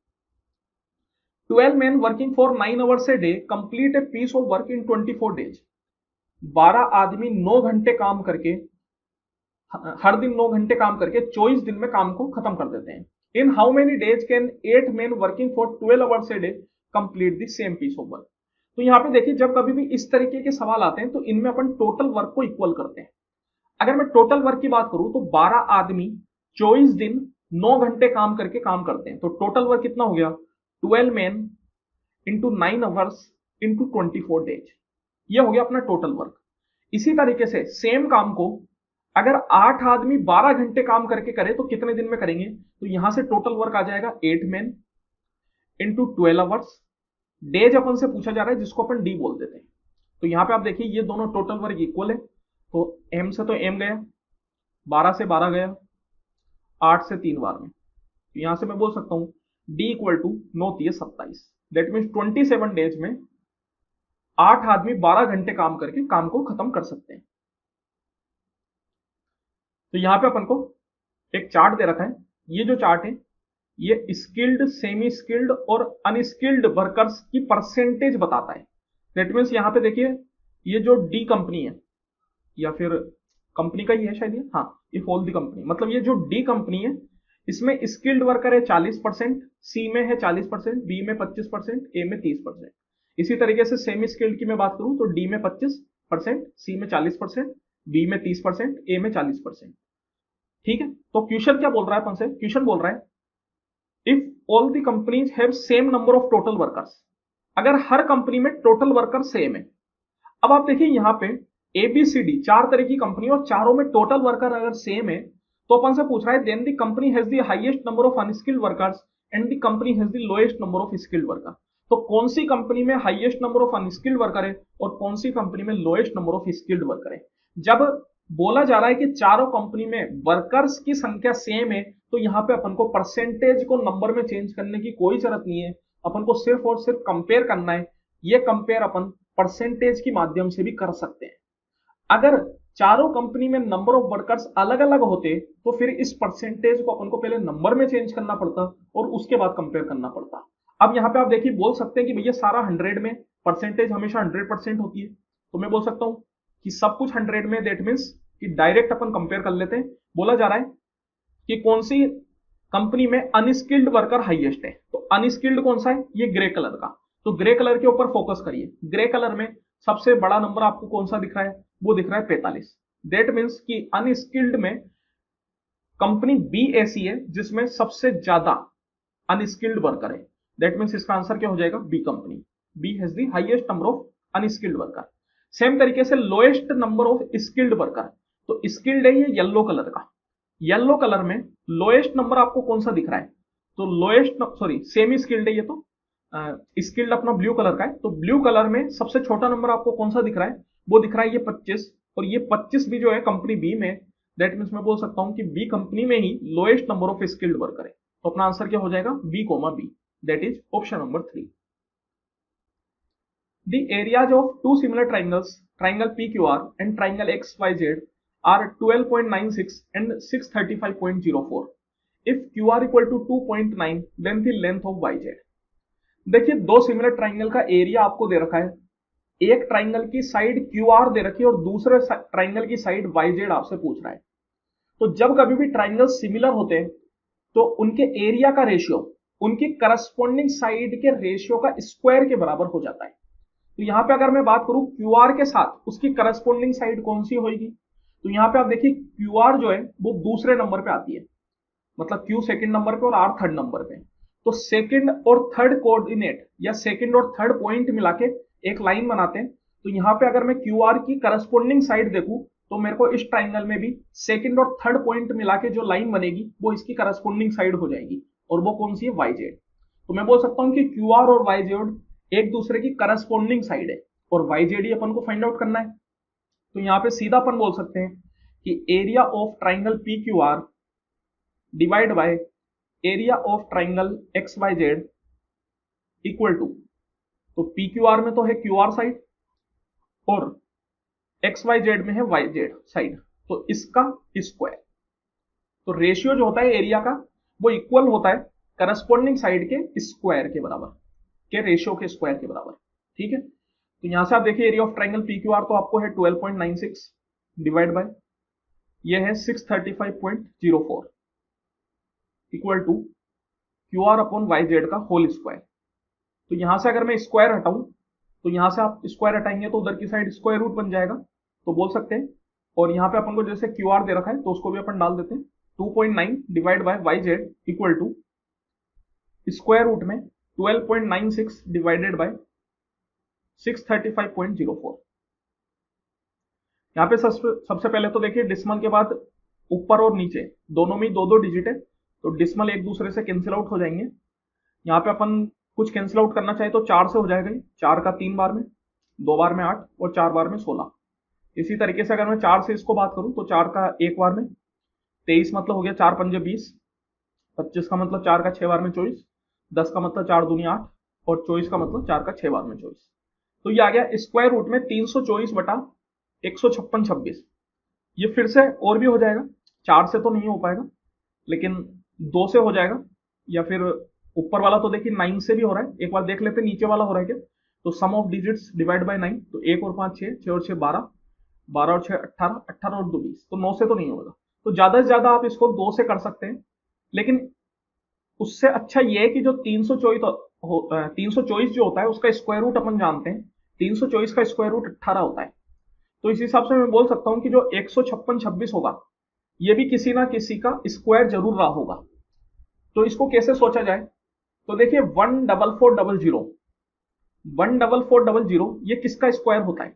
12 men working for 9 hours a day complete a piece of work in 24 days। 12 आदमी 9 घंटे काम करके, हर दिन 9 घंटे काम करके 24 दिन में काम को खत्म कर देते हैं। In how many days can 8 men working for 12 hours a day complete the same piece of work. तो यहां पे देखिए, जब कभी भी इस तरीके के सवाल आते हैं तो इनमें अपन टोटल वर्क को इक्वल करते हैं। अगर मैं टोटल वर्क की बात करूं तो 12 आदमी 24 दिन 9 घंटे काम करके काम करते हैं, तो टोटल वर्क कितना हो गया? 12 men into 9 hours into 24 days, ये हो गया अपना टोटल वर्क। इसी तरीके से सेम काम को अगर 8 आदमी 12 घंटे काम करके करे तो कितने दिन में करेंगे? तो यहां से टोटल वर्क आ जाएगा 8 men इंटू 12 आवर्स। डेज अपन से पूछा जा रहा है जिसको अपन डी बोल देते हैं। तो यहां पे आप देखिए ये दोनों टोटल वर्क इक्वल है, तो एम से तो एम गया, 12 से 12 गया, 8 से 3 बार में, तो यहां से मैं बोल सकता हूं d equal to 9×3=27। That means 27 days में 8 आदमी 12 घंटे काम करके काम को खत्म कर सकते हैं। तो यहां पे अपन को एक चार्ट दे रखा है। ये जो चार्ट है ये स्किल्ड, सेमी स्किल्ड और अनस्किल्ड वर्कर्स की परसेंटेज बताता है। दैट मीन्स यहां पे देखिए ये जो डी कंपनी है, या फिर कंपनी का ही है शायद ये, हाँ ये होल दी कंपनी, मतलब ये जो डी कंपनी है इसमें स्किल्ड वर्कर है 40%, सी में है 40%, बी में 25%, ए में 30%। इसी तरीके से सेमी स्किल्ड की मैं बात करूं तो डी में 25%, सी में 40%, बी में 30%, ए में 40%। ठीक है, तो क्वेश्चन क्या बोल रहा है अपन से? क्वेश्चन बोल रहा है if all the companies have same number of total workers, अगर हर कंपनी में टोटल वर्कर सेम है। अब आप देखिए यहां पे एबीसीडी 4 तरह की कंपनी और चारों में टोटल वर्कर अगर सेम है तो अपन से पूछ रहा है then the company has the highest number of unskilled workers and the company has the lowest number of skilled worker. तो कौन सी कंपनी में highest number of unskilled worker है और कौन सी कंपनी में lowest number of skilled worker है? जब बोला जा रहा है कि चारों कंपनी में वर्कर्स की संख्या सेम है तो यहां पे अपन को परसेंटेज को नंबर में चेंज करने की कोई जरूरत नहीं है, अपन को सिर्फ और सिर्फ कंपेयर करना है। ये कंपेयर अपन परसेंटेज के माध्यम से भी कर सकते हैं। अगर चारों कंपनी में नंबर ऑफ वर्कर्स अलग अलग होते तो फिर इस परसेंटेज को अपन को पहले नंबर में चेंज करना पड़ता और उसके बाद कंपेयर करना पड़ता। अब यहां पे आप देखिए बोल सकते हैं कि भैया सारा 100 में, परसेंटेज हमेशा 100% होती है, तो मैं बोल सकता हूं कि सब कुछ 100 में, दैट मीन्स कि डायरेक्ट अपन कंपेयर कर लेते हैं। बोला जा रहा है कि कौन सी कंपनी में अनस्किल्ड वर्कर हाईएस्ट है, तो अनस्किल्ड कौन सा है? ये ग्रे कलर का, तो ग्रे कलर के ऊपर फोकस करिए। ग्रे कलर में सबसे बड़ा नंबर आपको कौन सा दिख रहा है? वो दिख रहा है 45। दैट मीन्स कि अनस्किल्ड में कंपनी बी ऐसी है जिसमें सबसे ज्यादा अनस्किल्ड वर्कर है। दैट मीन्स इसका आंसर क्या हो जाएगा? B company. B has the highest number of unskilled worker. Same तरीके से lowest number of skilled worker, तो स्किल्ड है ये येलो कलर का, येलो कलर में लोएस्ट नंबर आपको कौन सा दिख रहा है? तो लोएस्ट, सॉरी सेमी स्किल्ड है ये, तो स्किल्ड अपना ब्लू कलर का है, तो ब्लू कलर में सबसे छोटा नंबर आपको कौन सा दिख रहा है? वो दिख रहा है ये 25, और ये 25 भी जो है कंपनी बी में। दैट मीन्स मैं बोल सकता हूं कि बी कंपनी में ही lowest number of skilled worker है। तो अपना आंसर क्या हो जाएगा? B comma B, that is option number 3। The areas of two similar triangles, triangle PQR and triangle XYZ, are 12.96 and 635.04. If QR equal to 2.9, then the length of YZ. देखिए दो similar triangle का area आपको दे रखा है, एक triangle की side QR दे रखी है और दूसरे ट्राइंगल की साइड YZ आपसे पूछ रहा है। तो जब कभी भी ट्राइंगल सिमिलर होते हैं तो उनके एरिया का रेशियो उनकी करस्पॉन्डिंग साइड के रेशियो का स्क्वायर के बराबर हो जाता है। तो यहां पे अगर मैं बात करूं QR के साथ उसकी करस्पॉन्डिंग साइड कौन सी होगी, तो यहां पे आप देखिए QR जो है वो दूसरे नंबर पे आती है, मतलब Q सेकंड नंबर पे और R थर्ड नंबर पे। तो सेकंड और थर्ड कोऑर्डिनेट या सेकंड और थर्ड पॉइंट मिला के एक लाइन बनाते हैं। तो यहां पे अगर मैं QR की करस्पॉन्डिंग साइड देखूं तो मेरे को इस ट्राइंगल में भी सेकंड और थर्ड पॉइंट मिला के जो लाइन बनेगी वो इसकी करस्पॉन्डिंग साइड हो जाएगी, और वो कौन सी है? YZ। तो मैं बोल सकता हूं कि QR और YZ एक दूसरे की करस्पॉन्डिंग साइड है और YZ अपन को फाइंड आउट करना है। तो यहां पे सीधा अपन बोल सकते हैं कि area of triangle PQR divide by area of triangle XYZ equal to, तो पी क्यू आर में तो है क्यू आर साइड और एक्स वाई जेड में है वाई जेड साइड, तो इसका स्क्वायर। तो रेशियो जो होता है एरिया का वो इक्वल होता है करस्पॉन्डिंग साइड के स्क्वायर के बराबर, के रेशियो के स्क्वायर के बराबर। ठीक है, तो यहां से आप देखिए area of triangle P Q R तो आपको है 12.96 डिवाइड बाय ये है 635.04 equal to Q R upon Y Z का होल स्क्वायर। तो यहां से अगर मैं स्क्वायर हटाऊं तो यहां से आप स्क्वायर हटाएंगे तो उधर की साइड स्क्वायर रूट बन जाएगा, तो बोल सकते हैं। और यहाँ पे अपन को जैसे क्यू आर दे रखा है तो उसको भी अपन डाल देते हैं 2.9 divide by Y Z equal to square root में 12.96 डिवाइडेड बाय 635.04। यहाँ पे सबसे पहले तो देखिए डिस्मल के बाद ऊपर और नीचे दोनों में दो दो डिजिट है, तो डिस्मल एक दूसरे से कैंसिल आउट हो जाएंगे। यहाँ पे अपन कुछ कैंसिल आउट करना चाहे तो 4 से हो जाएगा, 4 का 3 बार में, 2 बार में 8 और 4 बार में 16। इसी तरीके से अगर मैं 4 से इसको बात करूं तो 4 का 1 बार में 23 मतलब हो गया 4 पंजे 20, 25 का मतलब 4 का 6 बार में 24, 10 का मतलब 4 दूनी 8 और 24 का मतलब 4 का 6 बार में 24। तो ये आ गया स्क्वायर रूट में 324 बटा 156 ये फिर से और भी हो जाएगा, 4 से तो नहीं हो पाएगा लेकिन 2 से हो जाएगा, या फिर ऊपर वाला तो देखिए 9 से भी हो रहा है, एक बार देख लेते नीचे वाला हो रहा है क्या। तो सम ऑफ डिजिट्स डिवाइड बाय 9, तो 1 और 5 6, 6 और 6 12, 12 और 6 18, 18 और 2 20, तो 9 से तो नहीं होगा। तो ज्यादा से ज्यादा आप इसको 2 से कर सकते हैं, लेकिन उससे अच्छा यह है कि जो 324 जो होता है उसका स्क्वायर रूट अपन जानते हैं, 324 का स्क्वायर रूट 18 होता है। तो इस हिसाब से मैं बोल सकता हूं कि जो 156 होगा ये भी किसी ना किसी का स्क्वायर जरूर रहा होगा। तो इसको कैसे सोचा जाए, तो देखिए 14400 ये किसका स्क्वायर होता है,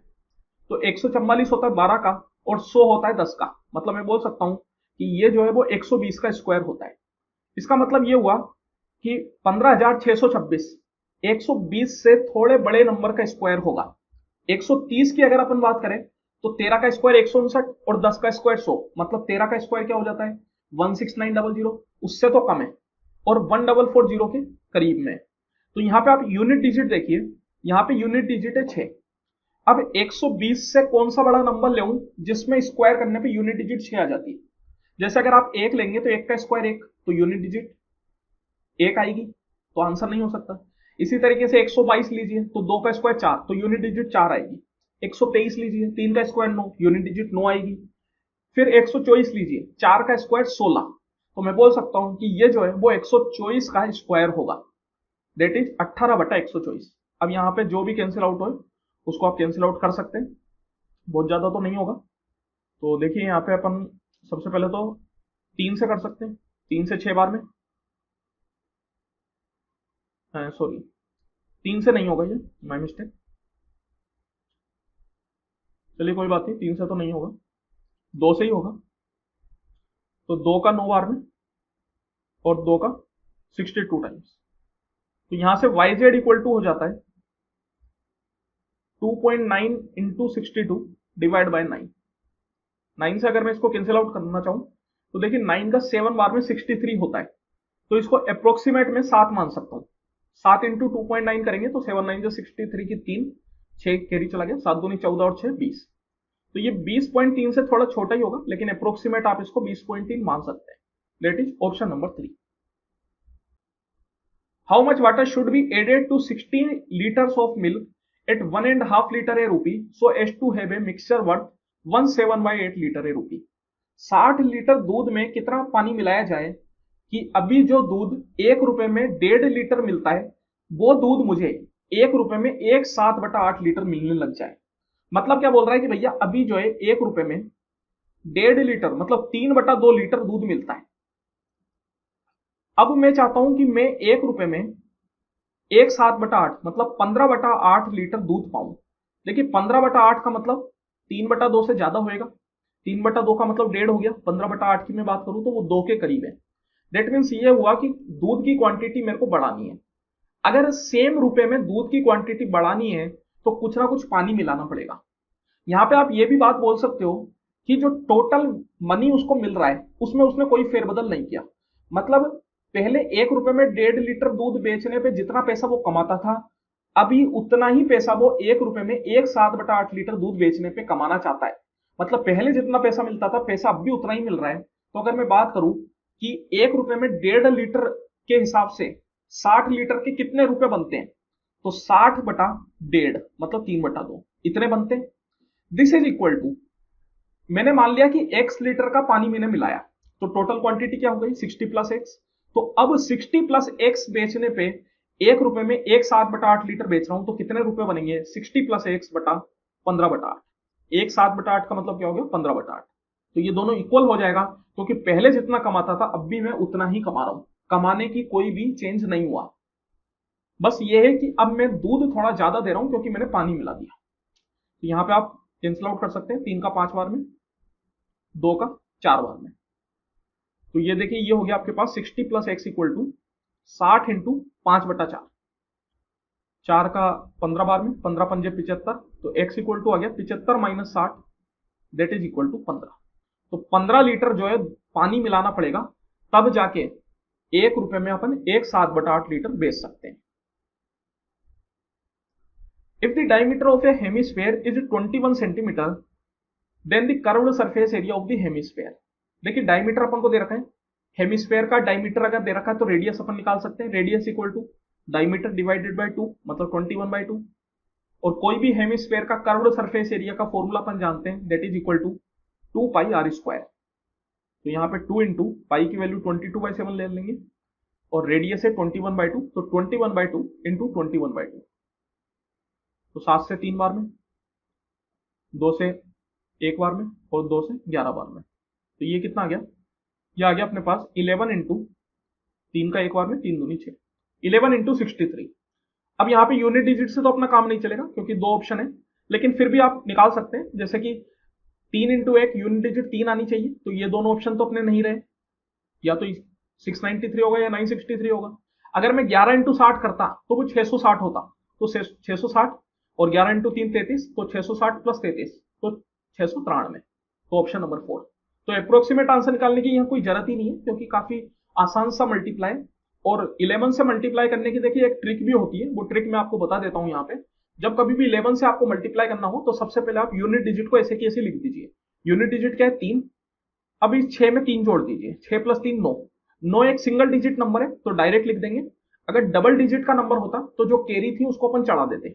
तो 144 होता है 12 का और 100 होता है 10 का, मतलब मैं बोल सकता हूं कि ये जो है वो 120 का स्क्वायर होता है। इसका मतलब ये हुआ कि 15626 120 से थोड़े बड़े नंबर का स्क्वायर होगा। 130 की अगर अपन बात करें तो 13 का स्क्वायर 159 और 10 का स्क्वायर 100, मतलब 13 का स्क्वायर क्या हो जाता है 16900, उससे तो कम है और 1440 के करीब में। तो यहां पे आप यूनिट डिजिट देखिए, यहां पे यूनिट डिजिट है 6। अब 120 से कौन सा बड़ा नंबर लेऊं जिसमें स्क्वायर करने पे यूनिट डिजिट 6 आ जाती है। जैसे अगर आप 1 लेंगे तो 1 का स्क्वायर 1, तो यूनिट डिजिट 1 आएगी, तो आंसर नहीं हो सकता। इसी तरीके से 122 लीजिए तो 2 का स्क्वायर 4, तो यूनिट डिजिट 4 आएगी। 123 लीजिए 3 का स्क्वायर 9, यूनिट डिजिट 9 आएगी। फिर 124 लीजिए 4 का स्क्वायर 16, तो मैं बोल सकता हूं कि ये जो है वो 124 का स्क्वायर होगा, दैट इज 18 बटा 124। अब यहाँ पे जो भी कैंसिल आउट हो उसको आप कैंसिल आउट कर सकते हैं, बहुत ज्यादा तो नहीं होगा। तो देखिए यहाँ पे अपन सबसे पहले तो 3 से कर सकते हैं, 3 से 6 बार में, सॉरी 3 से नहीं होगा, ये माय मिस्टेक, चलिए कोई बात नहीं, 3 से तो नहीं होगा, 2 से ही होगा। तो 2 का 9 बार में और 2 का 62 टाइम्स, तो यहां से वाई जेड इक्वल टू हो जाता है 2.9 इंटू 62 डिवाइड बाय 9। 9 से अगर मैं इसको कैंसिल आउट करना चाहूं तो देखिए 9 का 7 बार में 63 होता है, तो इसको अप्रोक्सीमेट में 7 मान सकता हूं। 7 इंटू 2.9 करेंगे तो 7 9 जो 63 की 3, 6 कैरी चला गया, 7 दूनी 14 और 6 20, तो ये 20.3 से थोड़ा छोटा ही होगा, लेकिन अप्रोक्सीमेट आप इसको 20.3 मान सकते हैं। That is option number 3। How much water should be added to 16 liters of milk at 1.5 liter a rupee so as to have a mixture worth 17/8 liter a rupee। 60 litre दूध में कितना पानी मिलाया जाए कि अभी जो दूध 1 रुपए में 1.5 लीटर मिलता है वो दूध मुझे 1 रुपए में 1/7/8 लीटर मिलने लग जाए। मतलब क्या बोल रहा है कि भैया अभी जो है 1 रुपए में 1.5 लीटर मतलब 3/2 लीटर दूध मिलता है। अब मैं चाहता हूं कि मैं 1 रुपए में 1/7/8 मतलब 15/8 लीटर दूध पाऊं। देखिए 15/8 का मतलब 3/2 से ज्यादा होएगा, 3/2 का मतलब 1.5 हो गया, 15/8 की मैं बात करूं तो वो 2 के करीब है। दैट मीन्स ये हुआ कि दूध की क्वांटिटी मेरे को बढ़ानी है। अगर सेम रुपए में दूध की क्वांटिटी बढ़ानी है तो कुछ ना कुछ पानी मिलाना पड़ेगा। यहां पे आप ये भी बात बोल सकते हो कि जो टोटल मनी उसको मिल रहा है उसमें उसने कोई फेरबदल नहीं किया। मतलब पहले 1 रुपए में 1.5 लीटर दूध बेचने पे जितना पैसा वो कमाता था अभी उतना ही पैसा वो 1 रुपए में 1/7/8 लीटर दूध बेचने पे कमाना चाहता है। मतलब पहले जितना पैसा मिलता था, पैसा अब भी उतना ही मिल रहा है। तो अगर मैं बात करूं कि 1 रुपए में 1.5 लीटर के हिसाब से 60 लीटर के कितने रुपए बनते हैं, तो 60/1.5 मतलब 3/2 इतने बनते हैं। दिस इज इक्वल टू, मैंने मान लिया कि x लीटर का पानी मैंने मिलाया, तो टोटल क्वांटिटी क्या हो गई 60 प्लस एक्स। तो अब 60 प्लस एक्स बेचने पे 1 रुपए में 1/7/8 लीटर बेच रहा हूं, तो कितने रुपए बनेंगे 60 प्लस एक्स बटा 15/8। 1/7/8 का मतलब क्या हो गया 15/8। तो ये दोनों इक्वल हो जाएगा, क्योंकि पहले जितना कमाता था अब भी मैं उतना ही कमा रहा हूं, कमाने की कोई भी चेंज नहीं हुआ। बस ये है कि अब मैं दूध थोड़ा ज्यादा दे रहा हूं क्योंकि मैंने पानी मिला दिया। तो यहां पे आप कैंसिल आउट कर सकते हैं, 3 का 5 बार में, 2 का 4 बार में। तो ये देखिए ये हो गया आपके पास 60 plus x equal to 60 into 5/4, 4 का 15 बार में, 15 पंजे 75, तो एक्स इक्वल टू आ गया 75 minus 60, that is equal to 15। तो 15 लीटर जो है पानी मिलाना पड़ेगा, तब जाके 1 रुपए में अपन 1/7/8 लीटर बेच सकते हैं। If the diameter of a hemisphere is 21 centimetre, then the curved surface area of the hemisphere. देखिए डायमीटर अपन को दे रखा है, हेमिस्फेयर का डायमीटर अगर दे रखा है तो रेडियस अपन निकाल सकते हैं, radius equal to diameter divided by 2 मतलब 21/2। और कोई भी हेमिस्फेयर का कर्व्ड सरफेस एरिया का फॉर्मूला अपन जानते हैं, that is equal to 2πr²। तो यहाँ पे 2 इंटू पाई की वैल्यू 22/7 ले लेंगे, और रेडियस है 21/2, तो 21/2 इंटू 21/2, तो 7 से 3 बार में, 2 से 1 बार में, और 2 से 11 बार में। तो ये कितना आ गया, ये आ गया अपने पास 11 इंटू 3 का 1 बार में, 3 दूनी 6, 11 इंटू 63। अब यहाँ पे यूनिट डिजिट से तो अपना काम नहीं चलेगा क्योंकि 2 ऑप्शन है, लेकिन फिर भी आप निकाल सकते हैं, जैसे कि 3 इंटू 1 यूनिट डिजिट 3 आनी चाहिए, तो ये दोनों ऑप्शन तो अपने नहीं रहे, या तो 693 होगा या 963 होगा। अगर मैं 11 इंटू 60 करता तो वो 660 होता, तो 660 और 11 इंटू 3 33, तो 660 प्लस 33 तो 693, तो ऑप्शन नंबर 4। तो अप्रोक्सीमेट आंसर निकालने की यहाँ कोई जरूरत ही नहीं है, क्योंकि काफी आसान सा मल्टीप्लाई। और 11 से मल्टीप्लाई करने की देखिए एक ट्रिक भी होती है, वो ट्रिक मैं आपको बता देता हूँ यहाँ पे। जब कभी भी 11 से आपको मल्टीप्लाई करना हो तो सबसे पहले आप यूनिट डिजिट को ऐसे की ऐसे लिख दीजिए। यूनिट डिजिट क्या है 3, अब इस 6 में 3 जोड़ दीजिए, 6 प्लस 3 9, 9 एक सिंगल डिजिट नंबर है तो डायरेक्ट लिख देंगे। अगर डबल डिजिट का नंबर होता तो जो कैरी थी उसको अपन चढ़ा देते।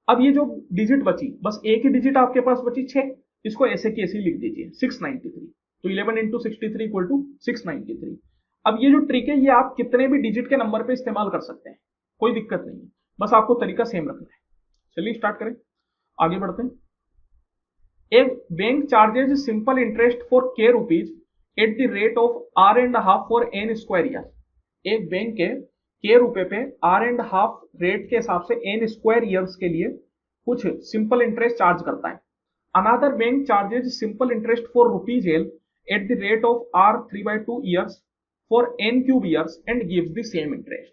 अब ये जो डिजिट बची, बस एक ही डिजिट आपके पास बची 6, इसको ऐसे की ऐसे लिख दीजिए 693। तो 11 इंटू 63 इक्वल टू 693। अब ये जो ट्रिक है ये आप कितने भी डिजिट के नंबर पे इस्तेमाल कर सकते हैं, कोई दिक्कत नहीं है, बस आपको तरीका सेम रखना है। चलिए स्टार्ट करें, आगे बढ़ते हैं। एक bank charges simple interest for K rupees at the rate of R.5 for n square year. एक बैंक के रुपए पे R.5 रेट के हिसाब से n स्क्वायर ईयर्स के लिए कुछ सिंपल इंटरेस्ट चार्ज करता है। Another bank charges simple interest for rupees L eight the rate of R3/2 years for n³ years and gives the same interest.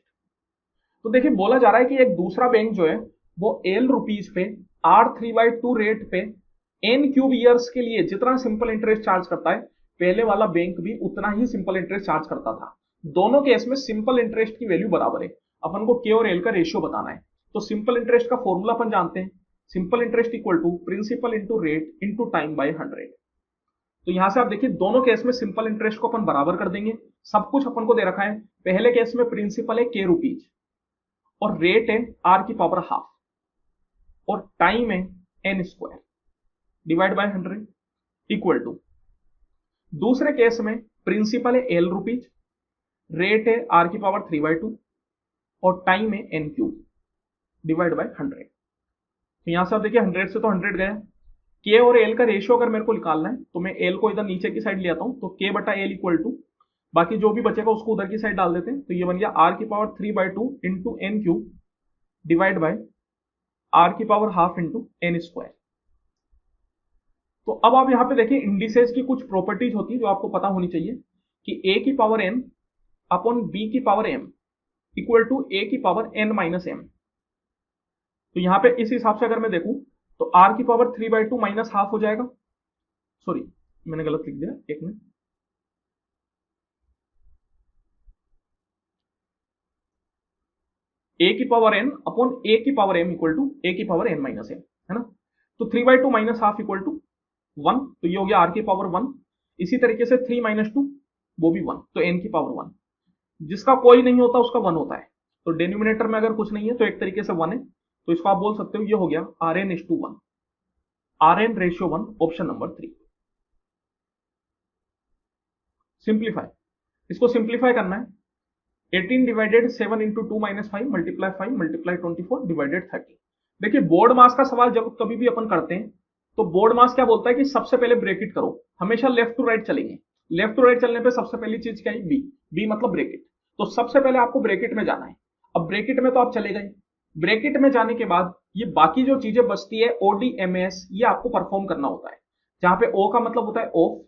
तो देखिए बोला जा रहा है कि एक दूसरा बैंक जो है वो एल रुपीज पे R3/2 रेट पे n³ ईयर्स के लिए जितना सिंपल इंटरेस्ट चार्ज करता है, पहले वाला बैंक भी उतना ही सिंपल इंटरेस्ट चार्ज करता था। दोनों केस में सिंपल इंटरेस्ट की वैल्यू बराबर है, अपन को के और एल का रेशियो बताना है। तो सिंपल इंटरेस्ट का फॉर्मूला अपन जानते हैं, simple interest equal to principal into rate into time by 100। तो यहां से आप देखिए दोनों केस में सिंपल इंटरेस्ट को अपन बराबर कर देंगे। सब कुछ अपन को दे रखा है, पहले केस में प्रिंसिपल है के रुपीज और रेट है R⁻½ और टाइम है n² divide by 100 equal to, दूसरे केस में प्रिंसिपल है एल रुपीज, रेट है R⁻3/2 और टाइम है n³ डिवाइड बाय 100। तो यहां से आप देखिए 100 से तो 100 गया, के और एल का रेशियो अगर मेरे को निकालना है तो मैं एल को इधर नीचे की साइड ले आता हूं, तो के बटा एल इक्वल टू, बाकी जो भी बचेगा उसको उधर की साइड डाल देते हैं, तो ये बन गया R⁻3/2 into n³ divide by R⁻½ into n²। तो अब आप यहां पे देखिए इंडिसेस की कुछ प्रॉपर्टीज होती है जो आपको पता होनी चाहिए, कि a⁻n upon b⁻m equal to a⁻n-m। तो यहां पे इस हिसाब से अगर मैं देखूं तो R⁻3/2 माइनस हाफ हो जाएगा, सॉरी मैंने गलत लिख दिया, एक मिनट, ए की पावर एन अपॉन ए की पावर एम इक्वल टू ए की पावर एन माइनस एम, है ना। तो 3/2 माइनस हाफ इक्वल टू 1, तो ये हो गया आर की पावर 1। इसी तरीके से 3 माइनस 2 वो भी 1, तो एन की पावर 1। जिसका कोई नहीं होता उसका 1 होता है, तो डिनोमिनेटर में अगर कुछ नहीं है तो एक तरीके से 1 है, तो इसको आप बोल सकते हो ये हो गया R N is to 1, R N ratio 1, option number 3। Simplify, इसको सिंप्लीफाई करना है। 18 divided 7 into 2 minus 5 multiply 5 multiply 24 divided 30। देखिए बोर्ड मास का सवाल जब कभी भी अपन करते हैं तो बोर्ड मास क्या बोलता है कि सबसे पहले ब्रैकेट करो, हमेशा लेफ्ट टू राइट चलेंगे। लेफ्ट टू राइट चलने पे सबसे पहली चीज क्या है, बी, बी मतलब ब्रैकेट। तो सबसे पहले आपको ब्रैकेट में जाना है। अब ब्रैकेट में तो आप चले गए, ब्रैकेट में जाने के बाद ये बाकी जो चीजें बचती है ओडीएमएस, ये आपको परफॉर्म करना होता है, जहां पे ओ का मतलब होता है ऑफ,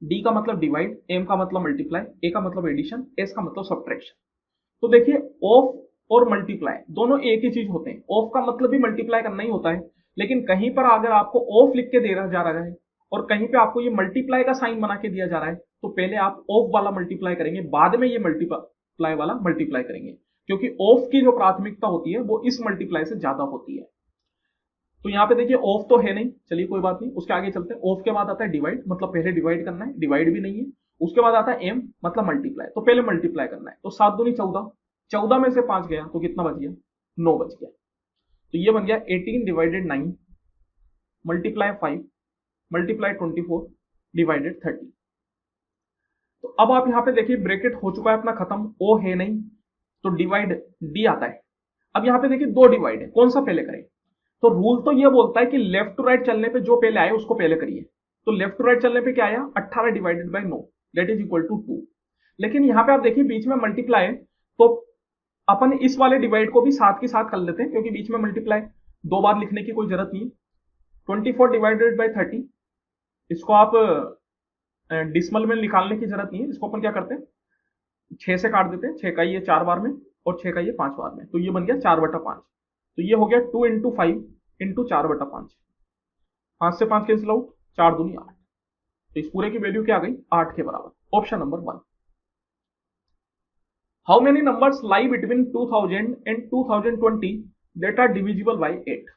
डी का मतलब डिवाइड, एम का मतलब मल्टीप्लाई, ए का मतलब एडिशन, एस का मतलब सब्ट्रैक्शन। तो देखिए ऑफ और मल्टीप्लाई दोनों एक ही चीज होते हैं। ऑफ का मतलब भी मल्टीप्लाई करना ही होता है, लेकिन कहीं पर अगर आपको ऑफ लिख के दे रहा जा रहा है और कहीं पे आपको ये मल्टीप्लाई का साइन बना के दिया जा रहा है, तो पहले आप ऑफ वाला मल्टीप्लाई करेंगे, बाद में ये मल्टीप्लाई वाला मल्टीप्लाई करेंगे, क्योंकि ऑफ की जो प्राथमिकता होती है वो इस मल्टीप्लाई से ज्यादा होती है। तो यहाँ पे देखिए ऑफ तो है नहीं, चलिए कोई बात नहीं, उसके आगे चलते हैं। ऑफ के बाद आता है डिवाइड, मतलब पहले डिवाइड करना है, डिवाइड भी नहीं है। उसके बाद आता है एम मतलब मल्टीप्लाई, तो पहले मल्टीप्लाई करना है। तो 7 दूनी 14, 14 में से 5 गया तो कितना बच गया, 9 बच गया। तो ये बन गया 18 डिवाइडेड 9 मल्टीप्लाई 5 मल्टीप्लाई 24 डिवाइडेड 30। तो अब आप यहाँ पे देखिए ब्रैकेट हो चुका है अपना खत्म, ओ है नहीं, तो डिवाइड डी आता है। अब यहाँ पे देखिए दो डिवाइड है, कौन सा पहले करें। तो रूल तो ये बोलता है कि लेफ्ट टू राइट चलने पे जो पहले आए उसको पहले करिए। तो लेफ्ट टू राइट चलने पे क्या आया, 18 divided by 9 that is equal to 2। लेकिन यहाँ पे आप देखिए बीच में मल्टीप्लाई है, तो अपन इस वाले डिवाइड को भी साथ के साथ कर लेते हैं, क्योंकि बीच में मल्टीप्लाई दो बार लिखने की कोई जरूरत नहीं है। 24 डिवाइडेड बाई 30, इसको आप डिसमल में निकालने की जरूरत नहीं है। इसको अपन क्या करते हैं, 6 से काट देते हैं, 6 का ये 4 बार में और 6 का ये 5 बार में, तो ये बन गया 4/5। तो ये हो गया 2 इंटू 5 इंटू 4/5, 5 से 5 कैंसिल आउट, 4 दूनी 8। तो इस पूरे की वैल्यू क्या आ गई, 8 के बराबर, option number 1। How many numbers lie between 2000 and 2020 that are divisible by 8।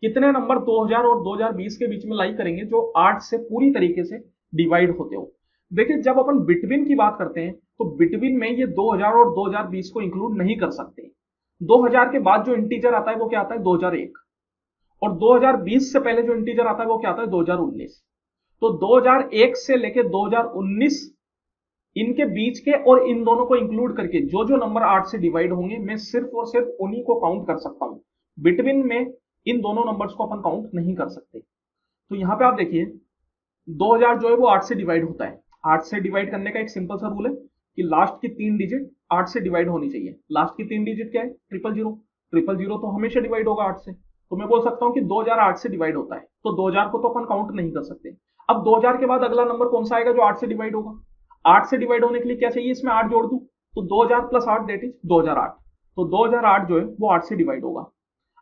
कितने नंबर 2000 और 2020 के बीच में लाई करेंगे जो 8 से पूरी तरीके से डिवाइड होते हो। देखिए जब अपन बिटवीन की बात करते हैं तो बिटवीन में ये 2000 और 2020 को इंक्लूड नहीं कर सकते। 2000 के बाद जो इंटीजर आता है वो क्या आता है, 2001, और 2020 से पहले जो इंटीजर आता है वो क्या आता है, 2019। तो 2001 से लेके 2019 इनके बीच के और इन दोनों को इंक्लूड करके जो जो नंबर 8 से डिवाइड होंगे मैं सिर्फ और सिर्फ उन्हीं को काउंट कर सकता हूं। बिटवीन में इन दोनों नंबर्स को अपन काउंट नहीं कर सकते। तो यहां पे आप देखिए 2000 जो है वो 8 से डिवाइड होता है। 8 से डिवाइड करने का एक सिंपल सा रूल है कि लास्ट की 3 डिजिट 8 से डिवाइड होनी चाहिए। लास्ट की 3 डिजिट क्या है, 000। 000 तो हमेशा डिवाइड होगा 8 से, तो मैं बोल सकता हूं कि 2000 8 से डिवाइड होता है, तो 2000 को तो अपन काउंट नहीं कर सकते। अब 2000 के बाद अगला नंबर कौन सा आएगा जो 8 से डिवाइड होगा। 8 से डिवाइड होने के लिए क्या चाहिए, इसमें 8 जोड़ दूं, तो 2000 प्लस 8 दैट इज 2008। तो 2008 जो है वो 8 से डिवाइड होगा।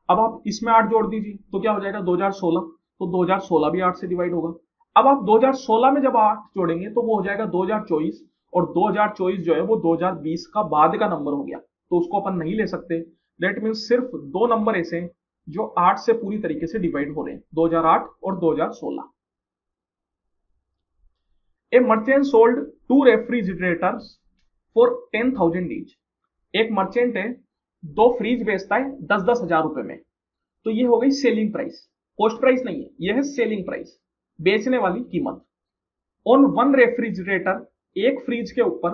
अब आप इसमें 8 जोड़ दीजिए तो क्या हो जाएगा 2016, तो 2016 भी 8 से डिवाइड होगा। अब आप 2016 में जब 8 जोड़ेंगे तो वो हो जाएगा 2024, और 2024 जो है वो 2020 का बाद का नंबर हो गया, तो उसको अपन नहीं ले सकते। दैट मीन्स सिर्फ दो नंबर ऐसे हैं जो 8 से पूरी तरीके से डिवाइड हो रहे हैं, 2008 और 2016। ए merchant sold 2 refrigerators for 10,000 each. एक मर्चेंट है, 2 फ्रिज बेचता है 10-10 हजार रुपए में। तो ये हो गई सेलिंग प्राइस, कॉस्ट प्राइस नहीं है, ये है सेलिंग प्राइस, बेचने वाली कीमत। ऑन 1 रेफ्रिजरेटर, एक फ्रिज के ऊपर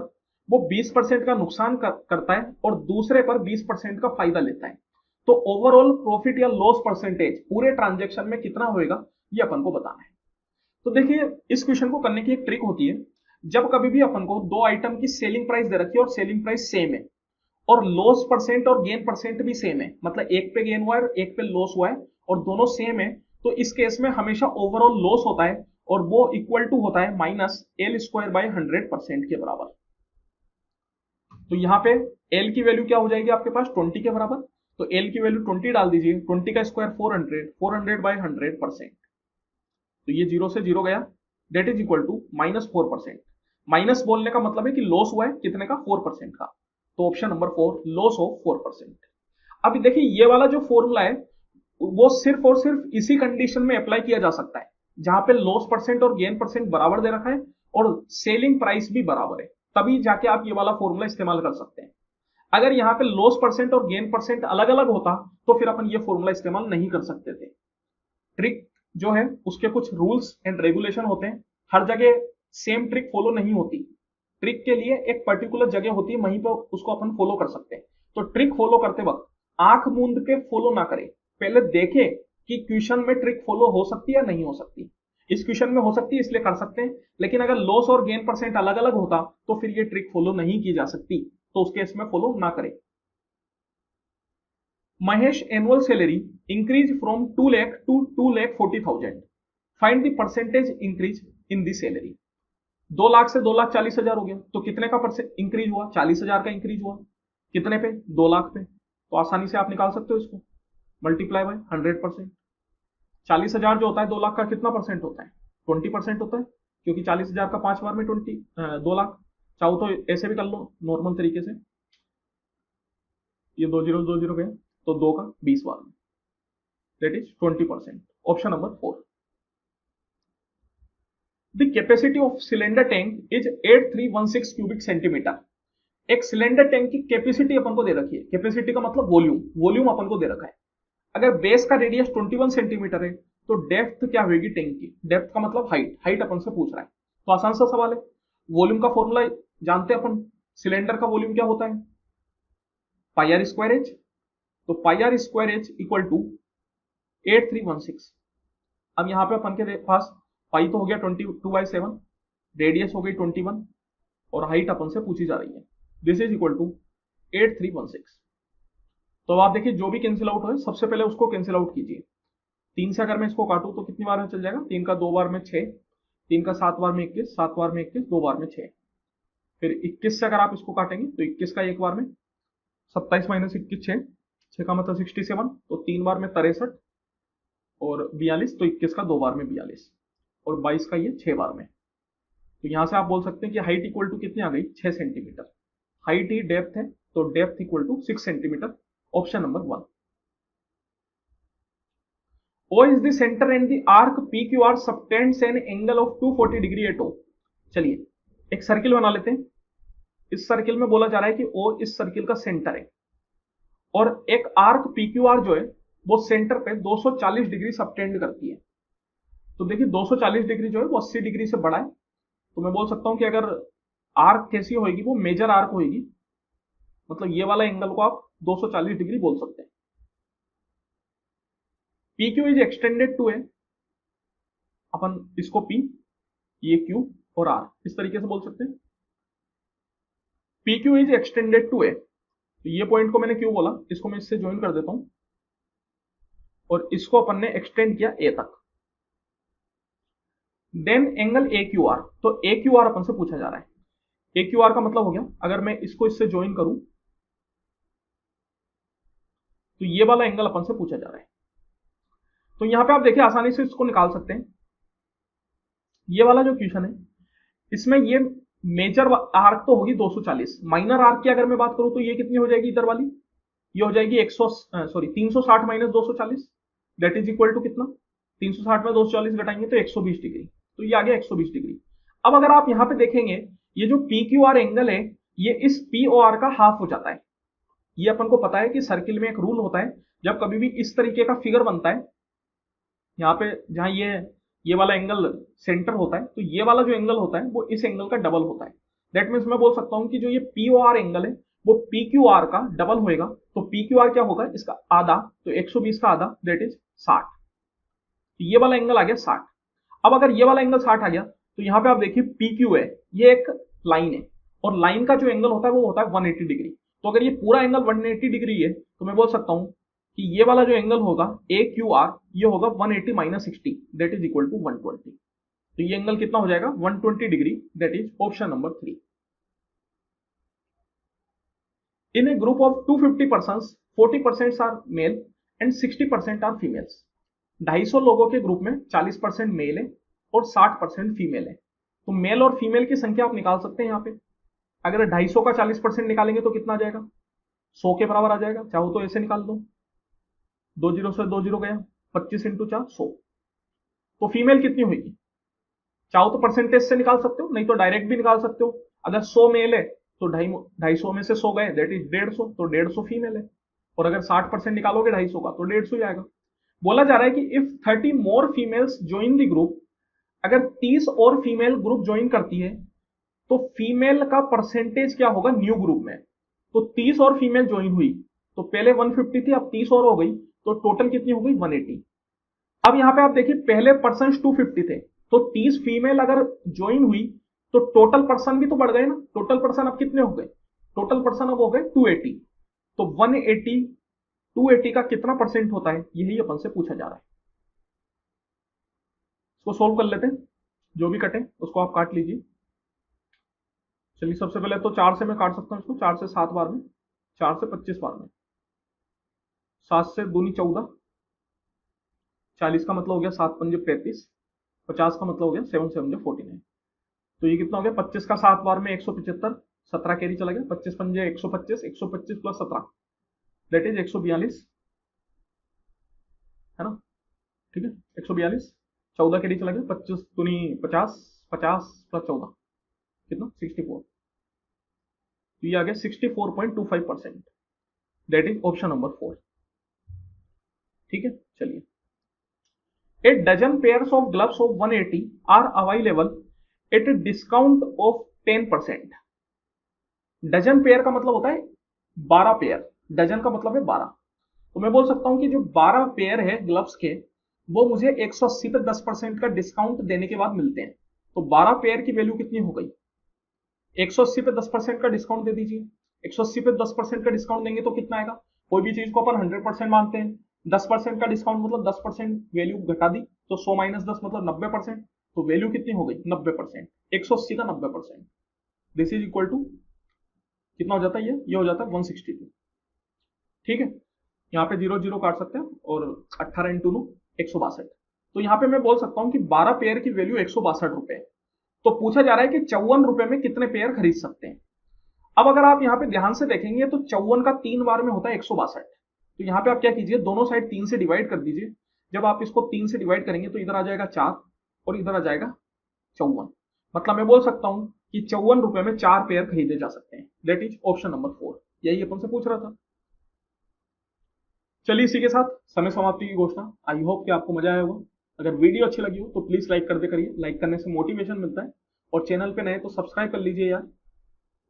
वो 20% का नुकसान करता है और दूसरे पर 20% का फायदा लेता है। तो ओवरऑल प्रॉफिट या लॉस परसेंटेज पूरे ट्रांजेक्शन में कितना होएगा ये अपन को बताना है। तो देखिए इस क्वेश्चन को करने की एक ट्रिक होती है, जब कभी भी अपन को दो आइटम की सेलिंग प्राइस दे रखी है और सेलिंग प्राइस सेम है और लॉस परसेंट और गेन परसेंट भी सेम है, मतलब एक पे गेन हुआ है एक पे लॉस हुआ है और दोनों सेम है, तो इस केस में हमेशा ओवरऑल लॉस होता है और वो इक्वल टू होता है -L²/100% के बराबर। तो यहाँ पे L की वैल्यू क्या हो जाएगी आपके पास 20 के बराबर, तो L की वैल्यू 20 डाल दीजिए, 20 का स्क्वायर 400, 400/100%। तो ये 0 से 0 गया, that is equal to -4%। Minus बोलने का मतलब है कि लॉस हुआ है कितने का, 4% का। तो ऑप्शन नंबर 4 लॉस ऑफ 4%। अभी देखिए ये वाला जो फॉर्मूला है वो सिर्फ और सिर्फ इसी कंडीशन में अप्लाई किया जा सकता है जहां पे लॉस परसेंट और गेन परसेंट बराबर दे रखा है और सेलिंग प्राइस भी बराबर है, तभी जाके आप ये वाला फॉर्मूला इस्तेमाल कर सकते हैं। अगर यहाँ पे लॉस परसेंट और गेन परसेंट अलग अलग होता तो फिर अपन ये फॉर्मूला इस्तेमाल नहीं कर सकते थे। ट्रिक जो है उसके कुछ रूल्स एंड रेगुलेशन होते हैं, हर जगह सेम ट्रिक फॉलो नहीं होती। ट्रिक के लिए एक पर्टिकुलर जगह होती है, वहीं पर उसको अपन फॉलो कर सकते हैं। तो ट्रिक फॉलो करते वक्त आंख मूंद के फॉलो ना करें, पहले देखें कि क्वेश्चन में ट्रिक फॉलो हो सकती है या नहीं हो सकती। इस क्वेश्चन में हो सकती है इसलिए कर सकते हैं, लेकिन अगर लॉस और गेन परसेंट अलग अलग होता तो फिर ये ट्रिक फॉलो नहीं की जा सकती, तो उस केस में फॉलो ना करें। Mahesh annual salary increase from 2 lakh to 2,40,000, find the percentage increase in the salary. 2 lakh से 2,40,000 हो गया, तो कितने का परसेंट इंक्रीज हुआ? 40,000 का इंक्रीज हुआ। कितने पे? 2 लाख पे। तो आसानी से आप निकाल सकते हो इसको, मल्टीप्लाई बाय 100%। 40,000 जो होता है 2 लाख का कितना परसेंट होता है? 20% होता है, क्योंकि 40,000 का 5 बार में 2 लाख। चाहो तो ऐसे भी कर लो नॉर्मल तरीके से, ये 2 0 गए तो 2 का 20 बार में, that is 20%। Option number 4। The capacity of cylinder tank is 8316 cubic centimetre. एक सिलेंडर टैंक की कैपेसिटी अपन को दे रखी है, कैपेसिटी का मतलब वॉल्यूम, वॉल्यूम अपन को दे रखा है। अगर बेस का रेडियस 21 सेंटीमीटर है तो डेप्थ क्या होगी टैंक की? डेप्थ का मतलब हाइट, हाइट अपन से पूछ रहा है, तो आसान सा सवाल है। वॉल्यूम का फॉर्मूला जानते हैं अपन, सिलेंडर का वॉल्यूम क्या होता है? Pi R square H. तो pi R square H equal to 8316। अब यहां पे अपन के पास पाई तो हो गया 22/7, रेडियस हो गई 21 और हाइट अपन से पूछी जा रही है, दिस इज इक्वल टू 8316। तो अब आप देखिए जो भी कैंसिल आउट हो सबसे पहले उसको कैंसिल आउट कीजिए। 3 से अगर मैं इसको काटूं तो कितनी बार में चल जाएगा? 3 का 2 बार में 6, 3 का 7 बार में 21, 7 बार में 21, 2 बार में 6। फिर 21 से अगर आप इसको काटेंगे तो 21 का 1 बार में 27 माइनस 21 6, 6 का मतलब 67, तो 3 बार में 63 और 42, तो 21 का 2 बार में 42 और 22 का ये 6 बार में। तो यहां से आप बोल सकते हैं कि हाइट इक्वल टू कितनी आ गई? 6 सेंटीमीटर। हाइट ही डेप्थ है, तो depth equal to 6 centimetre. Option number 1। O is the center and the arc PQR subtends an angle of 240 degree at O। चलिए एक सर्किल बना लेते हैं। इस सर्किल में बोला जा रहा है कि O इस सर्किल का सेंटर है और एक आर्क PQR जो है वो सेंटर पे 240 डिग्री सबटेंड करती है। तो देखिए 240 डिग्री जो है वो 80 डिग्री से बड़ा है, तो मैं बोल सकता हूं कि अगर आर्क कैसी होगी वो मेजर आर्क होगी, मतलब ये वाला एंगल को आप 240 डिग्री बोल सकते हैं। PQ इज एक्सटेंडेड टू ए, अपन इसको P, ये Q और R इस तरीके से बोल सकते हैं। PQ इज एक्सटेंडेड टू ए, तो ये पॉइंट को मैंने Q बोला, इसको मैं इससे ज्वाइन कर देता हूं और इसको अपन ने एक्सटेंड किया A तक। देन एंगल AQR, तो AQR अपन से पूछा जा रहा है। AQR का मतलब हो गया, अगर मैं इसको इससे ज्वाइन करूं तो ये वाला एंगल अपन से पूछा जा रहा है। तो यहां पे आप देखिए आसानी से इसको निकाल सकते हैं। ये वाला जो क्वेश्चन है इसमें ये मेजर आर्क तो होगी 240, माइनर आर्क की अगर मैं बात करूं तो ये कितनी हो जाएगी इधर वाली? ये हो जाएगी 360 माइनस 240, दैट इज इक्वल टू कितना? 360 में 240 घटाएंगे तो 120 डिग्री, तो ये आ गया 120 डिग्री। अब अगर आप यहां पे देखेंगे ये जो PQR एंगल है ये इस POR का हाफ हो जाता है। ये अपन को पता है कि सर्किल में एक रूल होता है, जब कभी भी इस तरीके का फिगर बनता है, यहाँ पे जहां ये वाला एंगल सेंटर होता है, तो ये वाला जो एंगल होता है वो इस एंगल का डबल होता है। दैट मीन्स मैं बोल सकता हूं कि जो ये POR एंगल है वो PQR का डबल होएगा। तो PQR क्या होगा? इसका आधा, तो 120 का आधा दैट इज 60। तो ये वाला एंगल आ गया 60। अब अगर ये वाला एंगल 60 आ गया तो यहाँ पे आप देखिए PQ है, ये एक लाइन है और लाइन का जो एंगल होता है वो होता है 180 डिग्री। तो अगर ये पूरा एंगल 180 डिग्री है तो मैं बोल सकता हूं कि ये वाला जो एंगल होगा AQR ये होगा 180 माइनस 60 दैट इज इक्वल टू 120। तो ये एंगल कितना हो जाएगा? 120 degree, that is option number 3। In a group of 250 persons 40% are male and 60% are females. 250 लोगों के ग्रुप में 40% मेल है और 60% फीमेल है। तो मेल और फीमेल की संख्या आप निकाल सकते हैं यहाँ पे। अगर 250 का 40% निकालेंगे तो कितना आ जाएगा, 100 के बराबर आ जाएगा। चाहो तो ऐसे निकाल दो, 2 जीरो से 2 जीरो गया, 25 इंटू 4 100। तो फीमेल कितनी होगी, चाहो तो परसेंटेज से निकाल सकते हो, नहीं तो डायरेक्ट भी निकाल सकते हो। अगर 100 मेल है तो 250 में से 100 गए, दैट इज 150, तो 150 फीमेल है। और अगर 60% निकालोगे 250 का तो 150 आएगा। बोला जा रहा है कि if 30 more females join the group, अगर 30 और फीमेल ग्रुप ज्वाइन करती है तो फीमेल का परसेंटेज क्या होगा न्यू ग्रुप में। तो 30 और फीमेल ज्वाइन हुई, तो पहले 150 थी, अब 30 और हो गई, तो टोटल कितनी हो गई 180। अब यहां पे आप देखिए पहले पर्सन 250 थे, तो 30 फीमेल अगर ज्वाइन हुई तो टोटल पर्सन भी तो बढ़ गए ना। टोटल पर्सन अब कितने हो गए, टोटल पर्सन अब हो गए 280। तो 180 280 का कितना परसेंट होता है, यही अपन से पूछा जा रहा है। इसको सोल्व कर लेते हैं, जो भी कटे उसको आप काट लीजिए। चलिए सबसे पहले तो 4 से मैं काट सकता हूं इसको, 4 से 7 बार में, 4 से 25 बार में, 7 से दूनी 14, 40 का मतलब हो गया 7 पंजे 35, 50 का मतलब हो गया 7 7 49। तो ये कितना हो गया, 25 का 7 बार में 175, 17 कैरी चला गया, 25 पंजे 125, 125 प्लस 17 दैट इज 142, है ना, ठीक है 142। 14 कैरी चला गया, 25 दूनी 50, 50 प्लस 14 कितना 64। तो ये आ गया 64.25%, दैट इज ऑप्शन नंबर 4। ठीक है, चलिए। A dozen pairs of gloves of 180 are available at a discount of 10%। Dozen pair का मतलब होता है 12 पेयर, डजन का मतलब है 12। तो मैं बोल सकता हूं कि जो 12 पेयर है ग्लव्स के, वो मुझे 180 पे 10% का डिस्काउंट देने के बाद मिलते हैं। तो 12 पेयर की वैल्यू कितनी हो गई, 180 पे 10% का डिस्काउंट दे दीजिए। 180 पे 10% का डिस्काउंट देंगे तो कितना आएगा, कोई भी चीज को अपन 100% मानते हैं, 10% का डिस्काउंट मतलब 10% वैल्यू घटा दी, तो 100 माइनस 10 मतलब 90%। तो वैल्यू कितनी हो गई 90%, 180 का 90%, दिस इज इक्वल टू कितना हो जाता है, ये हो जाता है 162। ठीक है, यहाँ पे 0 0 काट सकते हैं, और 18 इंटू 9 162। तो यहाँ पे मैं बोल सकता हूँ कि 12 पेयर की वैल्यू 162 रुपए। तो पूछा जा रहा है कि 54 रुपए में कितने पेयर खरीद सकते हैं। अब अगर आप यहाँ पे ध्यान से देखेंगे तो 54 का 3 बार में होता है 162। तो यहाँ पे आप क्या कीजिए, दोनों साइड 3 से डिवाइड कर दीजिए। जब आप इसको 3 से डिवाइड करेंगे तो इधर आ जाएगा 4 और इधर आ जाएगा 54। मतलब मैं बोल सकता हूं कि 54 रुपए में 4 पेयर खरीदे जा सकते हैं, दैट इज ऑप्शन नंबर 4। यही अपन से पूछ रहा था। चलिए इसी के साथ समय समाप्ति की घोषणा। आई होप कि आपको मजा आया होगा। अगर वीडियो अच्छी लगी हो तो प्लीज लाइक कर दे करिए, लाइक करने से मोटिवेशन मिलता है। और चैनल पे नए तो सब्सक्राइब कर लीजिए यार,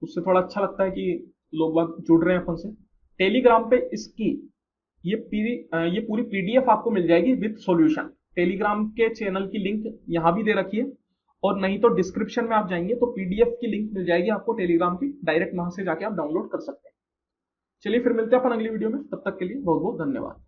उससे थोड़ा अच्छा लगता है कि लोग बाग जुड़ रहे हैं अपन से। टेलीग्राम पे इसकी ये पूरी पीडीएफ आपको मिल जाएगी विद सॉल्यूशन। टेलीग्राम के चैनल की लिंक यहां भी दे रखी है, और नहीं तो डिस्क्रिप्शन में आप जाएंगे तो पीडीएफ की लिंक मिल जाएगी आपको टेलीग्राम की, डायरेक्ट वहां से जाके आप डाउनलोड कर सकते हैं। चलिए फिर मिलते हैं अपन अगली वीडियो में, तब तक के लिए बहुत बहुत धन्यवाद।